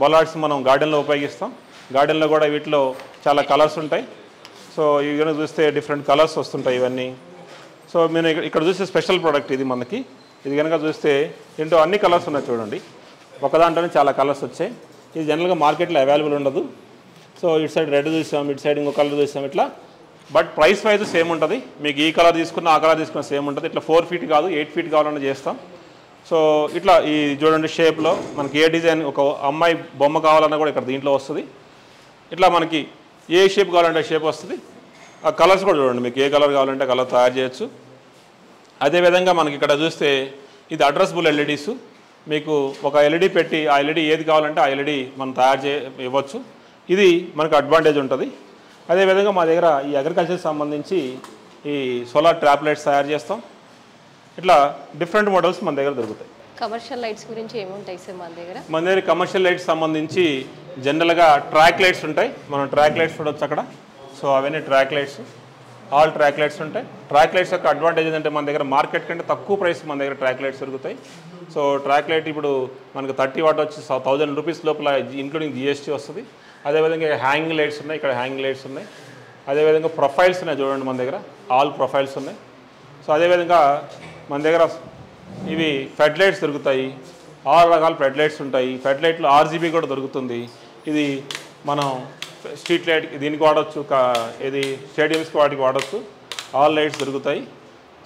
బొలార్డ్స్ మనం గార్డెన్లో ఉపయోగిస్తాం. గార్డెన్లో కూడా వీటిలో చాలా కలర్స్ ఉంటాయి. సో ఇవి కనుక చూస్తే డిఫరెంట్ కలర్స్ వస్తుంటాయి ఇవన్నీ. సో మీరు ఇక్కడ చూస్తే స్పెషల్ ప్రోడక్ట్ ఇది మనకి. ఇది కనుక చూస్తే ఏంటో అన్ని కలర్స్ ఉన్నాయి చూడండి. ఒక దాంట్లోనే చాలా కలర్స్ వచ్చాయి. ఇది జనరల్గా మార్కెట్లో అవైలబుల్ ఉండదు. సో ఇటు సైడ్ రెడ్ చూసాం, ఇటు సైడ్ ఇంకో కలర్ చూసాం ఇట్లా. బట్ ప్రైస్ వైజ్ సేమ్ ఉంటుంది. మీకు ఈ కలర్ తీసుకున్న ఆ కలర్ తీసుకున్న సేమ్ ఉంటుంది. ఇట్లా 4 feet కాదు 8 feet కావాలన్నా చేస్తాం. సో ఇట్లా ఈ చూడండి షేప్లో మనకి ఏ డిజైన్, ఒక అమ్మాయి బొమ్మ కావాలన్నా కూడా ఇక్కడ దీంట్లో వస్తుంది. ఇట్లా మనకి ఏ షేప్ కావాలంటే షేప్ వస్తుంది. ఆ కలర్స్ కూడా చూడండి, మీకు ఏ కలర్ కావాలంటే కలర్ తయారు చేయొచ్చు. అదేవిధంగా మనకి ఇక్కడ చూస్తే ఇది అడ్రస్బుల్ LEDs. మీకు ఒక LED పెట్టి ఆ LED ఏది కావాలంటే ఆ LED మనం తయారు ఇవ్వచ్చు. ఇది మనకు అడ్వాంటేజ్ ఉంటుంది. అదేవిధంగా మా దగ్గర ఈ అగ్రికల్చర్కి సంబంధించి ఈ సోలార్ ట్రాప్ లైట్స్ తయారు చేస్తాం. ఇట్లా డిఫరెంట్ మోడల్స్ మన దగ్గర దొరుకుతాయి. కమర్షియల్ లైట్స్ గురించి ఏముంటాయి సార్ మన దగ్గర? మన దగ్గర కమర్షియల్ లైట్స్ సంబంధించి జనరల్గా ట్రాక్ లైట్స్ ఉంటాయి. మనం ట్రాక్ లైట్స్ చూడవచ్చు అక్కడ. సో అవన్నీ track lights. All track lights ఉంటాయి. ట్రాక్ లైట్స్ యొక్క అడ్వాంటేజ్ ఏంటంటే మన దగ్గర మార్కెట్ కంటే తక్కువ ప్రైస్ మన దగ్గర ట్రాక్ లైట్స్ దొరుకుతాయి. సో ట్రాక్ లైట్ ఇప్పుడు మనకు 30 వాట్ వచ్చి 1000 రూపీస్ లోపల ఇంక్లూడింగ్ జిఎస్టీ వస్తుంది. అదేవిధంగా హ్యాంగింగ్ లైట్స్ ఉన్నాయి, ఇక్కడ హ్యాంగింగ్ లైట్స్ ఉన్నాయి. అదేవిధంగా ప్రొఫైల్స్ ఉన్నాయి చూడండి, మన దగ్గర ఆల్ ప్రొఫైల్స్ ఉన్నాయి. సో అదేవిధంగా మన దగ్గర ఇవి ఫెడ్ లైట్స్ దొరుకుతాయి, 6 రకాల ఫెడ్ లైట్స్ ఉంటాయి. ఫెడ్ లైట్లో RGB కూడా దొరుకుతుంది. ఇది మనం స్ట్రీట్ లైట్ దీనికి వాడచ్చు, ఇది స్టేడియంస్కి వాటికి వాడచ్చు. ఆల్ లైట్స్ దొరుకుతాయి.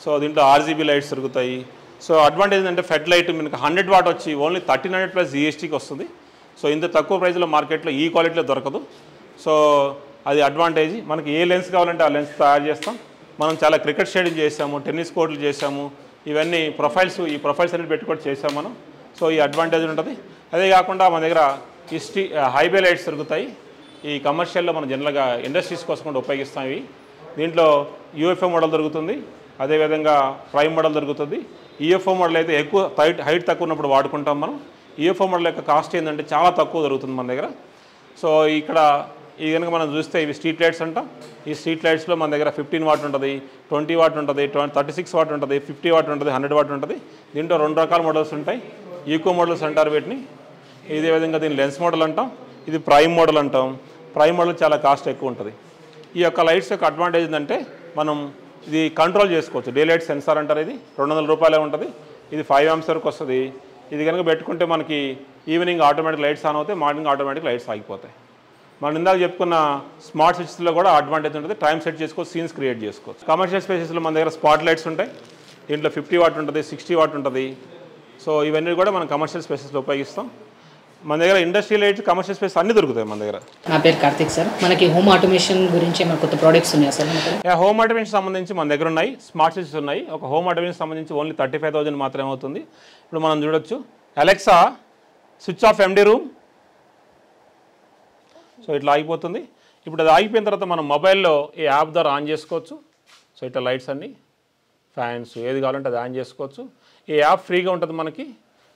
సో దీంట్లో RGB లైట్స్ దొరుకుతాయి. సో అడ్వాంటేజ్ ఏంటంటే ఫెడ్ లైట్ మనకు 100 వాట్ వచ్చి ఓన్లీ 1300 ప్లస్ జిఎస్టీకి వస్తుంది. సో ఇంత తక్కువ ప్రైస్లో మార్కెట్లో ఈ క్వాలిటీలో దొరకదు. సో అది అడ్వాంటేజ్. మనకి ఏ లెన్స్ కావాలంటే ఆ లెన్స్ తయారు చేస్తాం. మనం చాలా క్రికెట్ స్టేడియం చేసాము, టెన్నిస్ కోర్టులు చేసాము, ఇవన్నీ ప్రొఫైల్స్, ఈ ప్రొఫైల్స్ అన్ని పెట్టుకొని చేసాం మనం. సో ఈ అడ్వాంటేజ్ ఉంటుంది. అదే కాకుండా మన దగ్గర ఈ హైవే లైట్స్ దొరుకుతాయి. ఈ కమర్షియల్లో మనం జనరల్గా ఇండస్ట్రీస్ కోసం కూడా ఉపయోగిస్తాం. ఇవి దీంట్లో UFO మోడల్ దొరుకుతుంది, అదేవిధంగా ప్రైమ్ మోడల్ దొరుకుతుంది. UFO మోడల్ అయితే ఎక్కువ హైట్ తక్కువ ఉన్నప్పుడు వాడుకుంటాం మనం. UFO మోడల్ యొక్క కాస్ట్ ఏంటంటే చాలా తక్కువ దొరుకుతుంది మన దగ్గర. సో ఇక్కడ ఈ కనుక మనం చూస్తే ఇవి స్ట్రీట్ లైట్స్ అంటాం. ఈ స్ట్రీట్ లైట్స్లో మన దగ్గర 15 వాట్ ఉంటుంది, 20 వాట్ ఉంటుంది, 36 వాట్ ఉంటుంది, 50 వాట్ ఉంటుంది, 100 వాట్ ఉంటుంది. దీంట్లో 2 రకాల మోడల్స్ ఉంటాయి. ఈకో మోడల్స్ అంటారు వీటిని. ఇదే విధంగా దీన్ని లెన్స్ మోడల్ అంటాం, ఇది ప్రైమ్ మోడల్ అంటాం. ప్రైమ్ మోడల్ చాలా కాస్ట్ ఎక్కువ ఉంటుంది. ఈ యొక్క లైట్స్ యొక్క అడ్వాంటేజ్ ఏంటంటే మనం ఇది కంట్రోల్ చేసుకోవచ్చు. డే లైట్ సెన్సార్ అంటారు. ఇది 200 రూపాయలే ఉంటుంది. ఇది 5 amps వరకు వస్తుంది. ఇది కనుక పెట్టుకుంటే మనకి ఈవినింగ్ ఆటోమేటిక్ లైట్స్ ఆన్ అవుతాయి, మార్నింగ్ ఆటోమేటిక్ లైట్స్ ఆగిపోతాయి. మనం ఇందాక చెప్పుకున్న స్మార్ట్ స్విచ్స్లో కూడా అడ్వాంటేజ్ ఉంటుంది. టైం సెట్ చేసుకోవచ్చు, సీన్స్ క్రియేట్ చేసుకోవచ్చు. కమర్షియల్ స్పేసెస్లో మన దగ్గర స్పాట్ లైట్స్ ఉంటాయి. దీంట్లో 50 వాట్ ఉంటుంది, 60 వాట్ ఉంటుంది. సో ఇవన్నీ కూడా మనం కమర్షియల్ స్పేసెస్లో ఉపయోగిస్తాం. మన దగ్గర ఇండస్ట్రియల్ లైట్స్, కమర్షియల్ స్పేస్ అన్నీ దొరుకుతాయి మన దగ్గర. నా పేరు కార్తిక్ సార్. మనకి హోమ్ ఆటోమేషన్ గురించి ఏమైనా కొత్త ప్రోడక్ట్స్ ఉన్నాయా సార్? హోమ్ ఆటోమేషన్ సంబంధించి మన దగ్గర ఉన్నాయి, స్మార్ట్ స్విచ్స్ ఉన్నాయి. ఒక హోమ్ ఆటోమేషన్ సంబంధించి ఓన్లీ 35,000 మాత్రమే అవుతుంది. ఇప్పుడు మనం చూడొచ్చు, Alexa switch of MD room. So ఇట్లా ఆగిపోతుంది. ఇప్పుడు అది ఆగిపోయిన తర్వాత మనం మొబైల్లో ఈ యాప్ ద్వారా ఆన్ చేసుకోవచ్చు. సో ఇట్లా లైట్స్ అన్నీ, ఫ్యాన్స్, ఏది కావాలంటే అది ఆన్ చేసుకోవచ్చు. ఈ యాప్ ఫ్రీగా ఉంటుంది మనకి.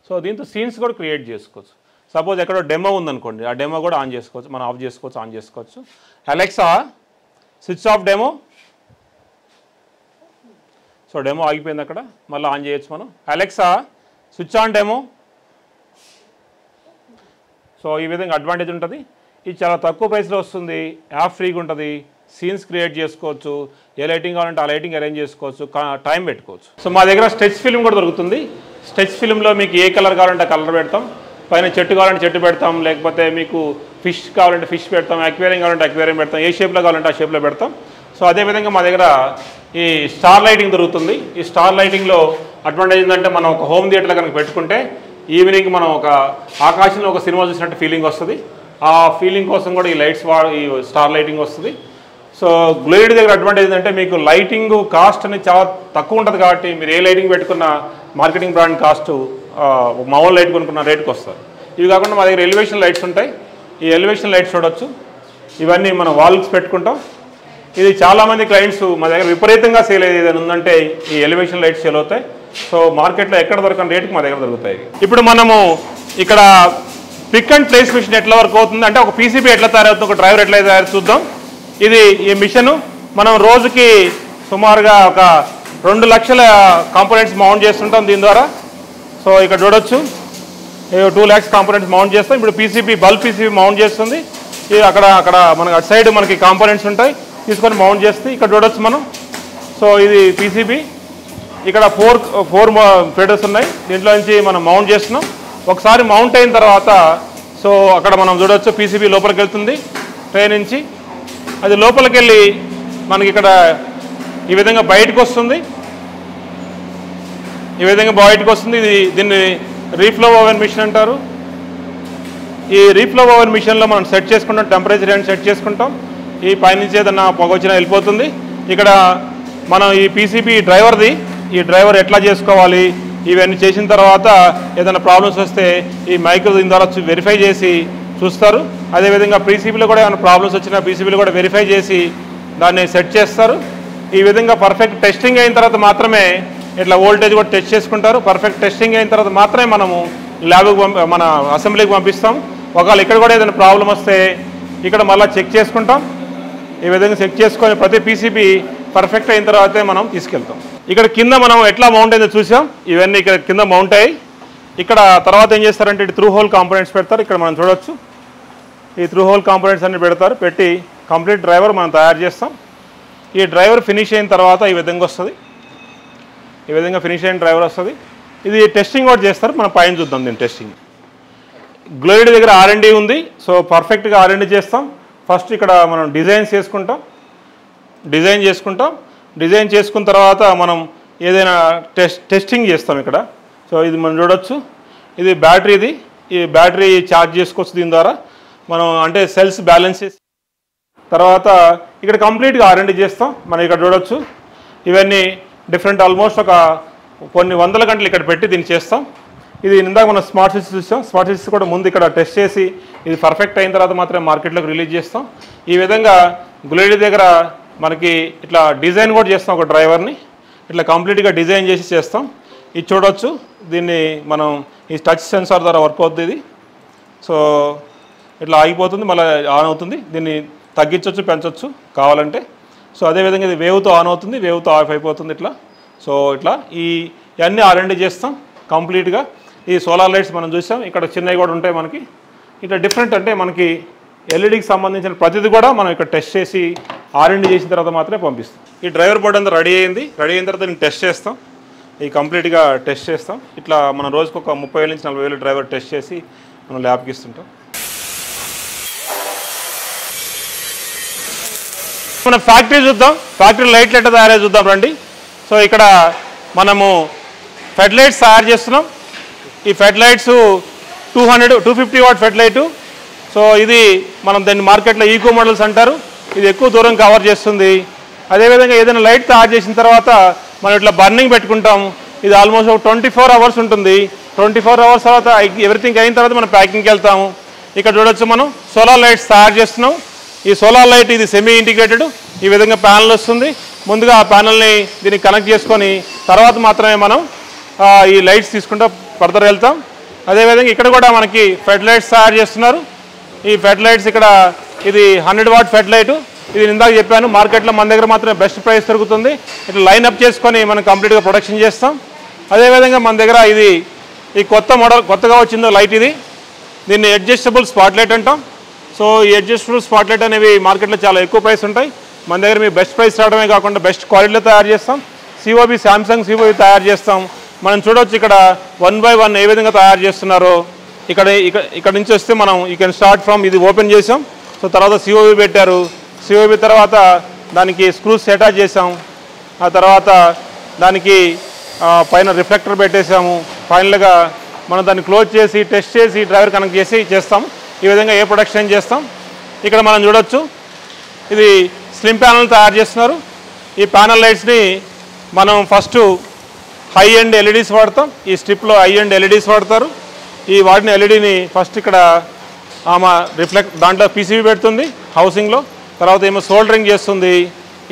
సో దీంతో సీన్స్ కూడా క్రియేట్ చేసుకోవచ్చు. సపోజ్ ఎక్కడో డెమో ఉందనుకోండి, ఆ డెమో కూడా ఆన్ చేసుకోవచ్చు, మనం ఆఫ్ చేసుకోవచ్చు, ఆన్ చేసుకోవచ్చు. Alexa switch off demo. So demo ఆగిపోయింది అక్కడ, మళ్ళీ ఆన్ చేయొచ్చు మనం. Alexa switch on demo. So ఈ విధంగా అడ్వాంటేజ్ ఉంటుంది. ఇది చాలా తక్కువ ప్రైస్లో వస్తుంది, యాప్ ఫ్రీగా ఉంటుంది, సీన్స్ క్రియేట్ చేసుకోవచ్చు, ఏ లైటింగ్ కావాలంటే ఆ లైటింగ్ అరేంజ్ చేసుకోవచ్చు, టైం పెట్టుకోవచ్చు. సో మా దగ్గర స్టెచ్ ఫిల్మ్ కూడా దొరుకుతుంది. స్టెచ్ ఫిల్మ్లో మీకు ఏ కలర్ కావాలంటే ఆ కలర్ పెడతాం, పైన చెట్టు కావాలంటే చెట్టు పెడతాం, లేకపోతే మీకు ఫిష్ కావాలంటే ఫిష్ పెడతాం, అక్వేరియం కావాలంటే అక్వేరియం పెడతాం, ఏ షేప్లో కావాలంటే ఆ షేప్లో పెడతాం. సో అదేవిధంగా మా దగ్గర ఈ స్టార్ లైటింగ్ దొరుకుతుంది. ఈ స్టార్ లైటింగ్లో అడ్వాంటేజ్ ఏంటంటే మనం ఒక హోమ్ థియేటర్లో కనుక పెట్టుకుంటే ఈవినింగ్ మనం ఒక ఆకాశంలో ఒక సినిమా చూసినట్టు ఫీలింగ్ వస్తుంది. ఆ ఫీలింగ్ కోసం కూడా ఈ లైట్స్ ఈ స్టార్ లైటింగ్ వస్తుంది. సో గ్లోయిడ్ దగ్గర అడ్వాంటేజ్ ఏంటంటే మీకు లైటింగ్ కాస్ట్ అనేది చాలా తక్కువ ఉంటుంది కాబట్టి మీరు ఏ లైటింగ్ పెట్టుకున్న మార్కెటింగ్ బ్రాండ్ కాస్ట్ మామూలు లైట్ కొనుక్కున్న రేట్కి వస్తుంది. ఇవి కాకుండా మా దగ్గర ఎలివేషన్ లైట్స్ ఉంటాయి. ఈ ఎలివేషన్ లైట్స్ చూడొచ్చు. ఇవన్నీ మనం వాల్స్ పెట్టుకుంటాం. ఇది చాలామంది క్లయింట్స్ మా దగ్గర విపరీతంగా సేల్ అయ్యేది ఏదైనా ఉందంటే ఈ ఎలివేషన్ లైట్స్ సేల్ అవుతాయి. సో మార్కెట్లో ఎక్కడ దొరకని రేటుకి మా దగ్గర దొరుకుతాయి. ఇప్పుడు మనము ఇక్కడ పిక్ అండ్ ప్లేస్ మిషన్ ఎట్లా వర్క్ అవుతుంది అంటే ఒక పీసీబీ ఎట్లా తయారవుతుంది, ఒక డ్రైవర్ ఎట్లా తయారు చూద్దాం. ఇది ఈ మిషను మనం రోజుకి సుమారుగా ఒక 2 లక్షల కాంపోనెంట్స్ మౌంట్ చేస్తుంటాం దీని ద్వారా. సో ఇక్కడ చూడొచ్చు 2 lakhs కాంపోనెంట్స్ మౌంట్ చేస్తాం. ఇప్పుడు పీసీబీ బల్బ్ పీసీబీ మౌంట్ చేస్తుంది. ఇది అక్కడ మనకి అటు సైడ్ మనకి కాంపోనెంట్స్ ఉంటాయి, తీసుకొని మౌంట్ చేస్తే ఇక్కడ చూడొచ్చు మనం. సో ఇది పీసీబీ, ఇక్కడ 4 ఫీడర్స్ ఉన్నాయి. దీంట్లో నుంచి మనం మౌంట్ చేస్తున్నాం. ఒకసారి మౌంట్ అయిన తర్వాత సో అక్కడ మనం చూడొచ్చు పీసీబీ లోపలికి వెళ్తుంది ట్రే నుంచి. అది లోపలికి వెళ్ళి మనకి ఇక్కడ ఈ విధంగా బయటకు వస్తుంది. ఈ విధంగా బయటకు వస్తుంది. దీన్ని రీఫ్లో ఓవెన్ మిషన్ అంటారు. ఈ రీఫ్లో ఓవెన్ మిషన్లో మనం సెట్ చేసుకుంటాం, టెంపరేచర్ అని సెట్ చేసుకుంటాం. ఈ పైనుంచి ఏదన్నా పొగ వచ్చినా వెళ్ళిపోతుంది. ఇక్కడ మనం ఈ పీసీబీ డ్రైవర్ది, ఈ డ్రైవర్ ఎట్లా చేసుకోవాలి ఇవన్నీ చేసిన తర్వాత ఏదైనా ప్రాబ్లమ్స్ వస్తే ఈ మైక్రో దీని ద్వారా వెరిఫై చేసి చూస్తారు. అదేవిధంగా పీసీబీలో కూడా ఏమైనా ప్రాబ్లమ్స్ వచ్చినా పీసీబీలో కూడా వెరిఫై చేసి దాన్ని సెట్ చేస్తారు. ఈ విధంగా పర్ఫెక్ట్ టెస్టింగ్ అయిన తర్వాత మాత్రమే ఇట్లా వోల్టేజ్ కూడా టెస్ట్ చేసుకుంటారు. పర్ఫెక్ట్ టెస్టింగ్ అయిన తర్వాత మాత్రమే మనము ల్యాబ్కి మన అసెంబ్లీకి పంపిస్తాం. ఒకవేళ ఇక్కడ కూడా ఏదైనా ప్రాబ్లం వస్తే ఇక్కడ మళ్ళీ చెక్ చేసుకుంటాం. ఈ విధంగా చెక్ చేసుకొని ప్రతి పీసీబీ పర్ఫెక్ట్ అయిన తర్వాతే మనం తీసుకెళ్తాం. ఇక్కడ కింద మనం ఎట్లా మౌంట్ అయిందో చూసాం. ఇవన్నీ ఇక్కడ కింద మౌంట్ అయ్యి ఇక్కడ తర్వాత ఏం చేస్తారంటే ఇటు త్రూ హోల్ కాంపోనెంట్స్ పెడతారు. ఇక్కడ మనం చూడొచ్చు ఈ త్రూ హోల్ కాంపోనెంట్స్ అన్ని పెడతారు. పెట్టి కంప్లీట్ డ్రైవర్ మనం తయారు చేస్తాం. ఈ డ్రైవర్ ఫినిష్ అయిన తర్వాత ఈ విధంగా వస్తుంది. ఈ విధంగా ఫినిష్ అయిన డ్రైవర్ వస్తుంది. ఇది టెస్టింగ్ కూడా చేస్తారు. మనం పైన చూద్దాం దీని టెస్టింగ్. గ్లోయిడ్ దగ్గర R&D ఉంది. సో పర్ఫెక్ట్గా R&D చేస్తాం. ఫస్ట్ ఇక్కడ మనం డిజైన్ చేసుకుంటాం. డిజైన్ చేసుకున్న తర్వాత మనం ఏదైనా టెస్టింగ్ చేస్తాం ఇక్కడ. సో ఇది మనం చూడొచ్చు. ఇది బ్యాటరీది. ఈ బ్యాటరీ ఛార్జ్ చేసుకోవచ్చు దీని ద్వారా మనం, అంటే సెల్స్ బ్యాలెన్స్ చేసి తర్వాత ఇక్కడ కంప్లీట్గా R&D చేస్తాం. మనం ఇక్కడ చూడొచ్చు ఇవన్నీ డిఫరెంట్ ఆల్మోస్ట్ ఒక కొన్ని వందల గంటలు ఇక్కడ పెట్టి దీన్ని చేస్తాం. ఇది ఇందాక మనం స్మార్ట్ స్విచ్ చూస్తాం. స్మార్ట్ స్విచ్ కూడా ముందు ఇక్కడ టెస్ట్ చేసి ఇది పర్ఫెక్ట్ అయిన తర్వాత మాత్రమే మార్కెట్లోకి రిలీజ్ చేస్తాం. ఈ విధంగా గ్లోయిడ్ దగ్గర మనకి ఇట్లా డిజైన్ కూడా చేస్తాం. ఒక డ్రైవర్ని ఇట్లా కంప్లీట్గా డిజైన్ చేసి చేస్తాం. ఇది చూడొచ్చు. దీన్ని మనం ఈ టచ్ సెన్సార్ ద్వారా వర్క్ అవుతుంది. ఇది సో ఇట్లా ఆగిపోతుంది, మళ్ళీ ఆన్ అవుతుంది. దీన్ని తగ్గించవచ్చు, పెంచవచ్చు కావాలంటే. సో అదేవిధంగా ఇది వేవ్తో ఆన్ అవుతుంది, వేవ్తో ఆఫ్ అయిపోతుంది ఇట్లా. సో ఇట్లా ఇవన్నీ R&D చేస్తాం కంప్లీట్గా. ఈ సోలార్ లైట్స్ మనం చూసాం. ఇక్కడ చిన్నవి కూడా ఉంటాయి మనకి. ఇట్లా డిఫరెంట్, అంటే మనకి ఎల్ఈడికి సంబంధించిన ప్రతిదీ కూడా మనం ఇక్కడ టెస్ట్ చేసి R&D చేసిన తర్వాత మాత్రమే పంపిస్తాం. ఈ డ్రైవర్ బోర్డ్ అంతా రెడీ అయింది. రెడీ అయిన తర్వాత నేను టెస్ట్ చేస్తాం. ఈ కంప్లీట్గా టెస్ట్ చేస్తాం. ఇట్లా మనం రోజుకు ఒక 30,000 నుంచి 40,000 డ్రైవర్ టెస్ట్ చేసి మనం ల్యాబ్కి ఇస్తుంటాం. మనం ఫ్యాక్టరీ చూద్దాం. ఫ్యాక్టరీ లైట్లు ఎట్లా తయారై చూద్దాం రండి. సో ఇక్కడ మనము ఫెడ్ లైట్స్ తయారు చేస్తున్నాం. ఈ fed lights 250 what fed light. So ఇది మనం దాన్ని మార్కెట్లో ఈకో మోడల్స్ అంటారు. ఇది ఎక్కువ దూరం కవర్ చేస్తుంది. అదేవిధంగా ఏదైనా లైట్ తయారు చేసిన తర్వాత మనం ఇట్లా బర్నింగ్ పెట్టుకుంటాం. ఇది ఆల్మోస్ట్ ఒక 24 అవర్స్ ఉంటుంది. 24 అవర్స్ తర్వాత ఎవ్రీథింగ్ అయిన తర్వాత మనం ప్యాకింగ్కి వెళ్తాము. ఇక్కడ చూడొచ్చు మనం సోలార్ లైట్స్ తయారు చేస్తున్నాం. ఈ సోలార్ లైట్ ఇది సెమీ ఇంటిగ్రేటెడ్. ఈ విధంగా ప్యానల్ వస్తుంది. ముందుగా ఆ ప్యానల్ని దీనికి కనెక్ట్ చేసుకొని తర్వాత మాత్రమే మనం ఈ లైట్స్ తీసుకుంటూ ఫర్దర్ వెళ్తాం. అదేవిధంగా ఇక్కడ కూడా మనకి ఫెడ్ లైట్స్ తయారు చేస్తున్నారు. ఈ ఫెడ్ లైట్స్ ఇక్కడ ఇది 100 వాట్ ఫెడ్ లైటు. ఇది ఇందాక చెప్పాను, మార్కెట్లో మన దగ్గర మాత్రమే బెస్ట్ ప్రైస్ దొరుకుతుంది. ఇట్లా లైన్ అప్ చేసుకొని మనం కంప్లీట్గా ప్రొడక్షన్ చేస్తాం. అదేవిధంగా మన దగ్గర ఇది ఈ కొత్త మోడల్ కొత్తగా వచ్చిందో లైట్ ఇది. దీన్ని అడ్జస్టబుల్ స్పాట్ లైట్ అంటాం. సో ఈ అడ్జస్టబుల్ స్పాట్ లైట్ అనేవి మార్కెట్లో చాలా ఎక్కువ ప్రైస్ ఉంటాయి. మన దగ్గర మీ బెస్ట్ ప్రైస్ రావడమే కాకుండా బెస్ట్ క్వాలిటీలో తయారు చేస్తాం. COB శాంసంగ్ COB తయారు చేస్తాం. మనం చూడవచ్చు ఇక్కడ 1 by 1 ఏ విధంగా తయారు చేస్తున్నారో. ఇక్కడ నుంచి వస్తే మనం యూ కెన్ స్టార్ట్ ఫ్రమ్ ఇది ఓపెన్ చేసాం. సో తర్వాత COB పెట్టారు. COB తర్వాత దానికి స్క్రూస్ అటాచ్ చేసాం. ఆ తర్వాత దానికి పైన రిఫ్లెక్టర్ పెట్టేసాము. ఫైనల్గా మనం దాన్ని క్లోజ్ చేసి టెస్ట్ చేసి డ్రైవర్ కనెక్ట్ చేసి చేస్తాం. ఈ విధంగా ఏ ప్రొడక్షన్ చేస్తాం. ఇక్కడ మనం చూడొచ్చు ఇది స్లిమ్ ప్యానల్ తయారు చేస్తున్నారు. ఈ ప్యానల్ లైట్స్ని మనం ఫస్ట్ హై ఎండ్ LEDs వాడతాం. ఈ స్ట్రిప్లో హై ఎండ్ LEDs వాడతారు. ఈ వాడిన ఎల్ఈడిని ఫస్ట్ ఇక్కడ ఆమె దాంట్లో PCB పెడుతుంది హౌసింగ్లో. తర్వాత ఏమో సోల్డరింగ్ చేస్తుంది.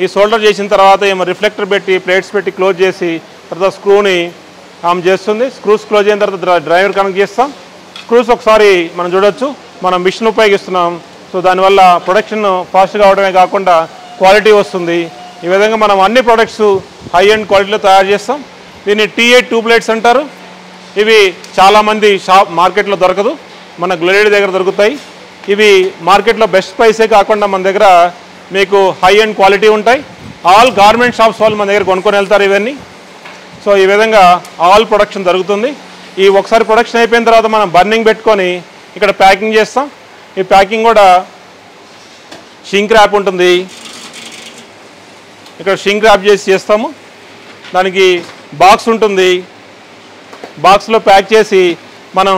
ఈ సోల్డర్ చేసిన తర్వాత ఏమో రిఫ్లెక్టర్ పెట్టి ప్లేట్స్ పెట్టి క్లోజ్ చేసి తర్వాత స్క్రూని ఆమె చేస్తుంది. స్క్రూస్ క్లోజ్ అయిన తర్వాత డ్రైవర్ కనెక్ట్ చేస్తాం. స్క్రూస్ ఒకసారి మనం చూడొచ్చు మనం మిషన్ ఉపయోగిస్తున్నాం. సో దానివల్ల ప్రొడక్షన్ ఫాస్ట్గా అవడమే కాకుండా క్వాలిటీ వస్తుంది. ఈ విధంగా మనం అన్ని ప్రొడక్ట్స్ హై ఎండ్ క్వాలిటీలో తయారు చేస్తాం. దీన్ని T8 ట్యూబ్ లైట్స్ అంటారు. ఇవి చాలామంది మార్కెట్లో దొరకదు, మన గ్లోయిడ్ దగ్గర దొరుకుతాయి. ఇవి మార్కెట్లో బెస్ట్ ప్రైసే కాకుండా మన దగ్గర మీకు హై ఎండ్ క్వాలిటీ ఉంటాయి. ఆల్ గార్మెంట్ షాప్స్ వాళ్ళు మన దగ్గర కొనుక్కొని వెళ్తారు ఇవన్నీ. సో ఈ విధంగా ఆల్ ప్రొడక్షన్ జరుగుతుంది. ఈ ఒకసారి ప్రొడక్షన్ అయిపోయిన తర్వాత మనం బర్నింగ్ పెట్టుకొని ఇక్కడ ప్యాకింగ్ చేస్తాం. ఈ ప్యాకింగ్ కూడా షింక్ ర్యాప్ ఉంటుంది. ఇక్కడ షింక్ ర్యాప్ చేసి చేస్తాము. దానికి బాక్స్ ఉంటుంది. బాక్స్లో ప్యాక్ చేసి మనం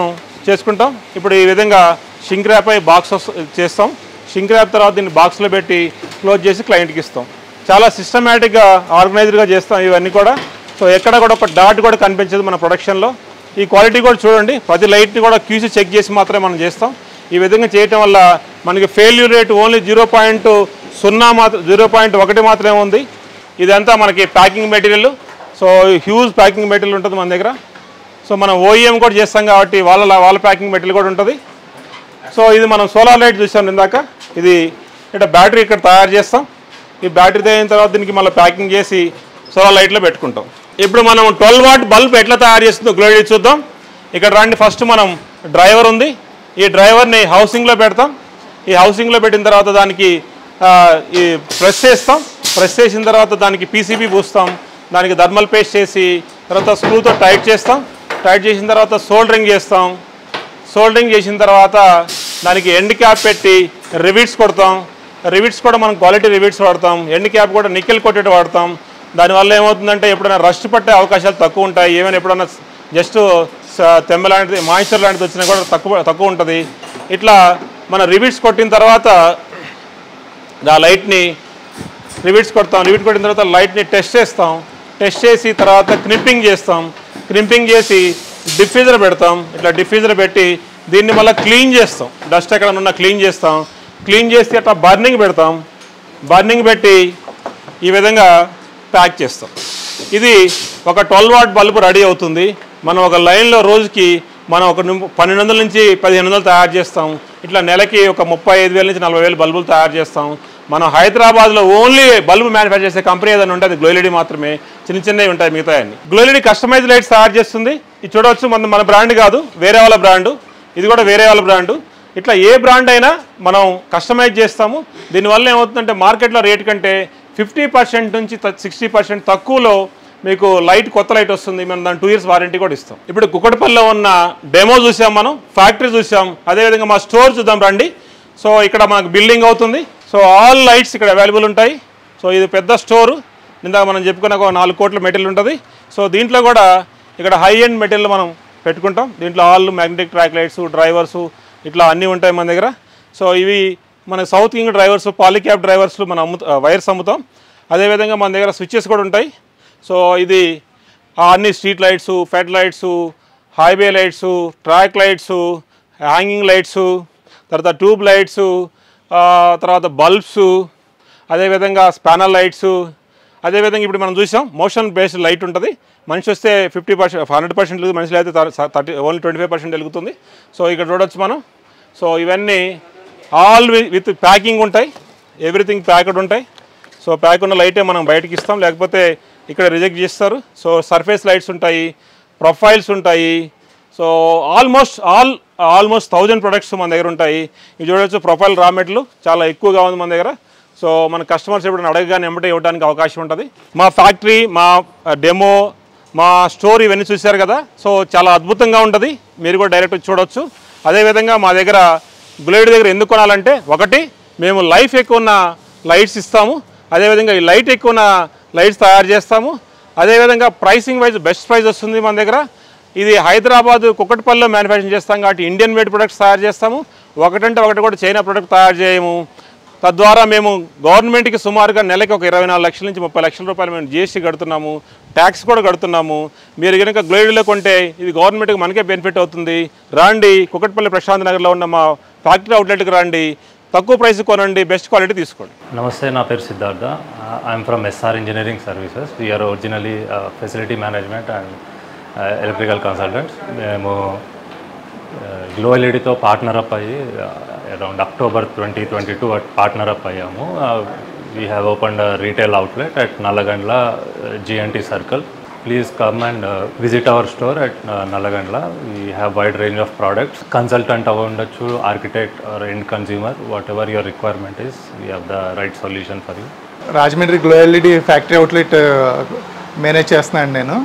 చేసుకుంటాం. ఇప్పుడు ఈ విధంగా షింక్ ర్యాప్ అయి బాక్స్ చేస్తాం. షింక్ ర్యాప్ తర్వాత దీన్ని బాక్స్లో పెట్టి క్లోజ్ చేసి క్లయింట్కి ఇస్తాం. చాలా సిస్టమేటిక్గా ఆర్గనైజ్డ్గా చేస్తాం ఇవన్నీ కూడా. సో ఎక్కడ కూడా ఒక డాట్ కూడా కనిపించదు మన ప్రొడక్షన్లో. ఈ క్వాలిటీ కూడా చూడండి, ప్రతి లైట్ని కూడా QC చెక్ చేసి మాత్రమే మనం చేస్తాం. ఈ విధంగా చేయటం వల్ల మనకి ఫెయిల్యూర్ రేట్ ఓన్లీ 0.1 మాత్రమే ఉంది. ఇదంతా మనకి packing material. So huge packing material ఉంటుంది మన దగ్గర. సో మనం OEM కూడా చేస్తాం కాబట్టి వాళ్ళ ప్యాకింగ్ మెటీరియల్ కూడా ఉంటుంది. సో ఇది మనం సోలార్ లైట్ చూసాం ఇందాక. ఇది ఇక్కడ బ్యాటరీ ఇక్కడ తయారు చేస్తాం. ఈ బ్యాటరీ అయిన తర్వాత దీనికి మళ్ళీ ప్యాకింగ్ చేసి సోలార్ లైట్లో పెట్టుకుంటాం. ఇప్పుడు మనం 12 వాట్ బల్బ్ ఎట్లా తయారు చేస్తుందో గ్లోయిడీ చూద్దాం. ఇక్కడ రండి. ఫస్ట్ మనం డ్రైవర్ ఉంది, ఈ డ్రైవర్ని హౌసింగ్లో పెడతాం. ఈ హౌసింగ్లో పెట్టిన తర్వాత దానికి ఈ ప్రెస్ చేస్తాం. ప్రెస్ చేసిన తర్వాత దానికి పీసీబీ పూస్తాం, దానికి థర్మల్ పేస్ట్ చేసి తర్వాత స్క్రూతో టైట్ చేస్తాం. టైట్ చేసిన తర్వాత సోల్డరింగ్ చేస్తాం. సోల్డరింగ్ చేసిన తర్వాత దానికి ఎండ్ క్యాప్ పెట్టి రివిట్స్ కొడతాం. రివిట్స్ కూడా మనం క్వాలిటీ రివిట్స్ వాడతాం. ఎండ్ క్యాప్ కూడా నికెల్ కొట్టేటి వాడతాం. దానివల్ల ఏమవుతుందంటే ఎప్పుడైనా రస్ట్ పట్టే అవకాశాలు తక్కువ ఉంటాయి. ఏమైనా ఎప్పుడైనా జస్ట్ తెమ్మ లాంటిది మాయిశ్చర్ లాంటిది వచ్చినా కూడా తక్కువ ఉంటుంది. ఇట్లా మన రివిట్స్ కొట్టిన తర్వాత ఆ లైట్ని రివిట్స్ కొడతాం. రివిట్ కొట్టిన తర్వాత లైట్ని టెస్ట్ చేస్తాం. టెస్ట్ చేసి తర్వాత క్నిప్పింగ్ చేస్తాం. క్నిప్పింగ్ చేసి డిఫ్యూజర్ పెడతాం. ఇట్లా డిఫ్యూజర్ పెట్టి దీన్ని మళ్ళీ క్లీన్ చేస్తాం. డస్ట్ ఎక్కడ ఉన్న క్లీన్ చేస్తాం. క్లీన్ చేసి అట్లా బర్నింగ్ పెడతాం. బర్నింగ్ పెట్టి ఈ విధంగా ప్యాక్ చేస్తాం. ఇది ఒక 12 వాట్ బల్బు రెడీ అవుతుంది. మనం ఒక లైన్లో రోజుకి మనం ఒక 1200 నుంచి 1500 తయారు చేస్తాం. ఇట్లా నెలకి ఒక 35,000 నుంచి 40,000 బల్బులు తయారు చేస్తాం. మనం హైదరాబాద్లో ఓన్లీ బల్బు మ్యానుఫ్యాక్చర్ చేసే కంపెనీ ఏదైనా ఉంటుంది గ్లోయిడీ మాత్రమే. చిన్నవి ఉంటాయి మిగతాయన్ని. గ్లోయిడీ కస్టమైజ్ లైట్స్ తయారు చేస్తుంది. ఇది చూడవచ్చు, మన బ్రాండ్ కాదు, వేరే వాళ్ళ బ్రాండు. ఇది కూడా వేరే వాళ్ళ బ్రాండు. ఇట్లా ఏ బ్రాండ్ అయినా మనం కస్టమైజ్ చేస్తాము. దీనివల్ల ఏమవుతుందంటే మార్కెట్లో రేట్ కంటే 50% నుంచి 60% తక్కువలో మీకు కొత్త లైట్ వస్తుంది. మనం దాని 2 years వారంటీ కూడా ఇస్తాం. ఇప్పుడు కుకట్పల్లిలో ఉన్న డెమో చూసాం, మనం ఫ్యాక్టరీ చూసాం. అదేవిధంగా మా స్టోర్ చూద్దాం రండి. సో ఇక్కడ మనకు బిల్డింగ్ అవుతుంది. సో ఆల్ లైట్స్ ఇక్కడ అవైలబుల్ ఉంటాయి. సో ఇది పెద్ద స్టోరు. ఇందాక మనం చెప్పుకున్న ఒక 4 కోట్ల మెటీరియల్ ఉంటుంది. సో దీంట్లో కూడా ఇక్కడ హై ఎండ్ మెటీరియల్ మనం పెట్టుకుంటాం. దీంట్లో all magnetic track lights, drivers ఇట్లా అన్నీ ఉంటాయి మన దగ్గర. సో ఇవి మన సౌత్ కింగ్ డ్రైవర్స్, పాలిక్యాబ్ డ్రైవర్స్లు మనం వైర్స్ అమ్ముతాం. అదేవిధంగా మన దగ్గర స్విచ్చెస్ కూడా ఉంటాయి. సో ఇది అన్ని street lights, fed lights, highway lights, track lights, hanging lights, తర్వాత ట్యూబ్ లైట్స్, తర్వాత బల్బ్స్, అదేవిధంగా స్పానర్ లైట్స్. అదేవిధంగా ఇప్పుడు మనం చూసాం మోషన్ బేస్డ్ లైట్ ఉంటుంది. మనిషి వస్తే 50%, 100% మనిషిలో అయితే ఓన్లీ 25% వెలుగుతుంది. సో ఇక్కడ చూడవచ్చు మనం. సో ఇవన్నీ ఆల్ విత్ ప్యాకింగ్ ఉంటాయి. ఎవ్రీథింగ్ ప్యాక్డ్ ఉంటాయి. సో ప్యాక్ ఉన్న లైటే మనం బయటకి ఇస్తాం, లేకపోతే ఇక్కడ రిజెక్ట్ చేస్తారు. సో సర్ఫేస్ లైట్స్ ఉంటాయి, ప్రొఫైల్స్ ఉంటాయి. సో ఆల్మోస్ట్ 1000 ప్రొడక్ట్స్ మన దగ్గర ఉంటాయి. ఇవి చూడవచ్చు, ప్రొఫైల్ రా మెటీరియల్ చాలా ఎక్కువగా ఉంది మన దగ్గర. సో మన కస్టమర్స్ ఎప్పుడైనా అడగగానే వెంబడే ఇవ్వడానికి అవకాశం ఉంటుంది. మా ఫ్యాక్టరీ, మా డెమో, మా స్టోర్ ఇవన్నీ చూశారు కదా. సో చాలా అద్భుతంగా ఉంటుంది. మీరు కూడా డైరెక్ట్ చూడవచ్చు. అదేవిధంగా మా దగ్గర గ్లోయిడీ దగ్గర ఎందుకు కొనాలంటే, ఒకటి మేము లైఫ్ ఎక్కువ ఉన్న లైట్స్ ఇస్తాము. అదేవిధంగా ఈ లైట్ ఎక్కువ ఉన్న లైట్స్ తయారు చేస్తాము. అదేవిధంగా ప్రైసింగ్ వైజ్ బెస్ట్ ప్రైస్ వస్తుంది మన దగ్గర. ఇది హైదరాబాద్ కుకట్పల్లిలో మ్యానుఫ్యాక్చరింగ్ చేస్తాం కాబట్టి ఇండియన్ మేడ్ ప్రొడక్ట్స్ తయారు చేస్తాము. ఒకటంటే ఒకటి కూడా చైనా ప్రొడక్ట్ తయారు చేయము. తద్వారా మేము గవర్నమెంట్కి సుమారుగా నెలకి ఒక 24 లక్షల నుంచి 30 లక్షల రూపాయలు మేము జిఎస్టీ కడుతున్నాము, ట్యాక్స్ కూడా కడుతున్నాము. మీరు కనుక గ్లోయిడీలో కొంటే ఇది గవర్నమెంట్కి మనకే బెనిఫిట్ అవుతుంది. రాండి, కుకట్పల్లి ప్రశాంత్ నగర్లో ఉన్న మా ఫ్యాక్టరీ అవుట్లెట్కి రండి, తక్కువ ప్రైస్ కొనండి, బెస్ట్ క్వాలిటీ తీసుకోండి. నమస్తే, నా పేరు Siddhartha. I'm from SR engineering services. We're originally facility management and electrical consultants. మేము గ్లో ఎల్ఈడితో పార్ట్నర్ అప్ అయ్యి అరౌండ్ October 2022 పార్ట్నర్ అప్ అయ్యాము. We have opened retail outlet at Nallagandla GNT circle. Please come and visit our store at Nallagandla. We have wide range of products. Consultant avundachu, architect or end consumer, whatever your requirement is, we have the right solution for you. Rajahmundry glow LED factory outlet manage చేస్తున్నాను నేను.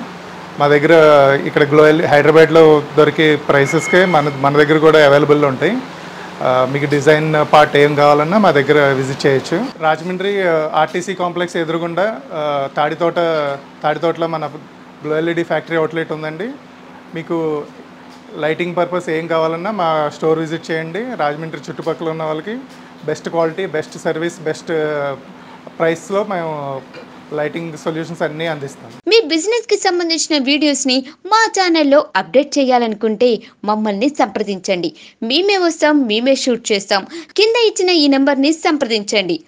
మా దగ్గర ఇక్కడ glow LED హైదరాబాద్లో దొరికే ప్రైసెస్కే మన దగ్గర కూడా అవైలబుల్లో ఉంటాయి. మీకు డిజైన్ పార్ట్ ఏం కావాలన్నా మా దగ్గర విజిట్ చేయొచ్చు. రాజమండ్రి ఆర్టీసీ కాంప్లెక్స్ ఎదురుగుండా తాడితోటలో మన గ్లో ఎల్ఈడి ఫ్యాక్టరీ అవుట్లెట్ ఉందండి. మీకు లైటింగ్ పర్పస్ ఏం కావాలన్నా మా స్టోర్ విజిట్ చేయండి. రాజమండ్రి చుట్టుపక్కల ఉన్న వాళ్ళకి best quality, best service, best ప్రైస్లో మేము లైటింగ్ సొల్యూషన్స్ అన్నీ అందిస్తాం. మీ బిజినెస్ కి సంబంధించిన వీడియోస్ ని మా ఛానల్లో అప్డేట్ చేయాలనుకుంటే మమ్మల్ని సంప్రదించండి. మేమే వస్తాం, మేమే షూట్ చేస్తాం. కింద ఇచ్చిన ఈ నెంబర్ ని సంప్రదించండి.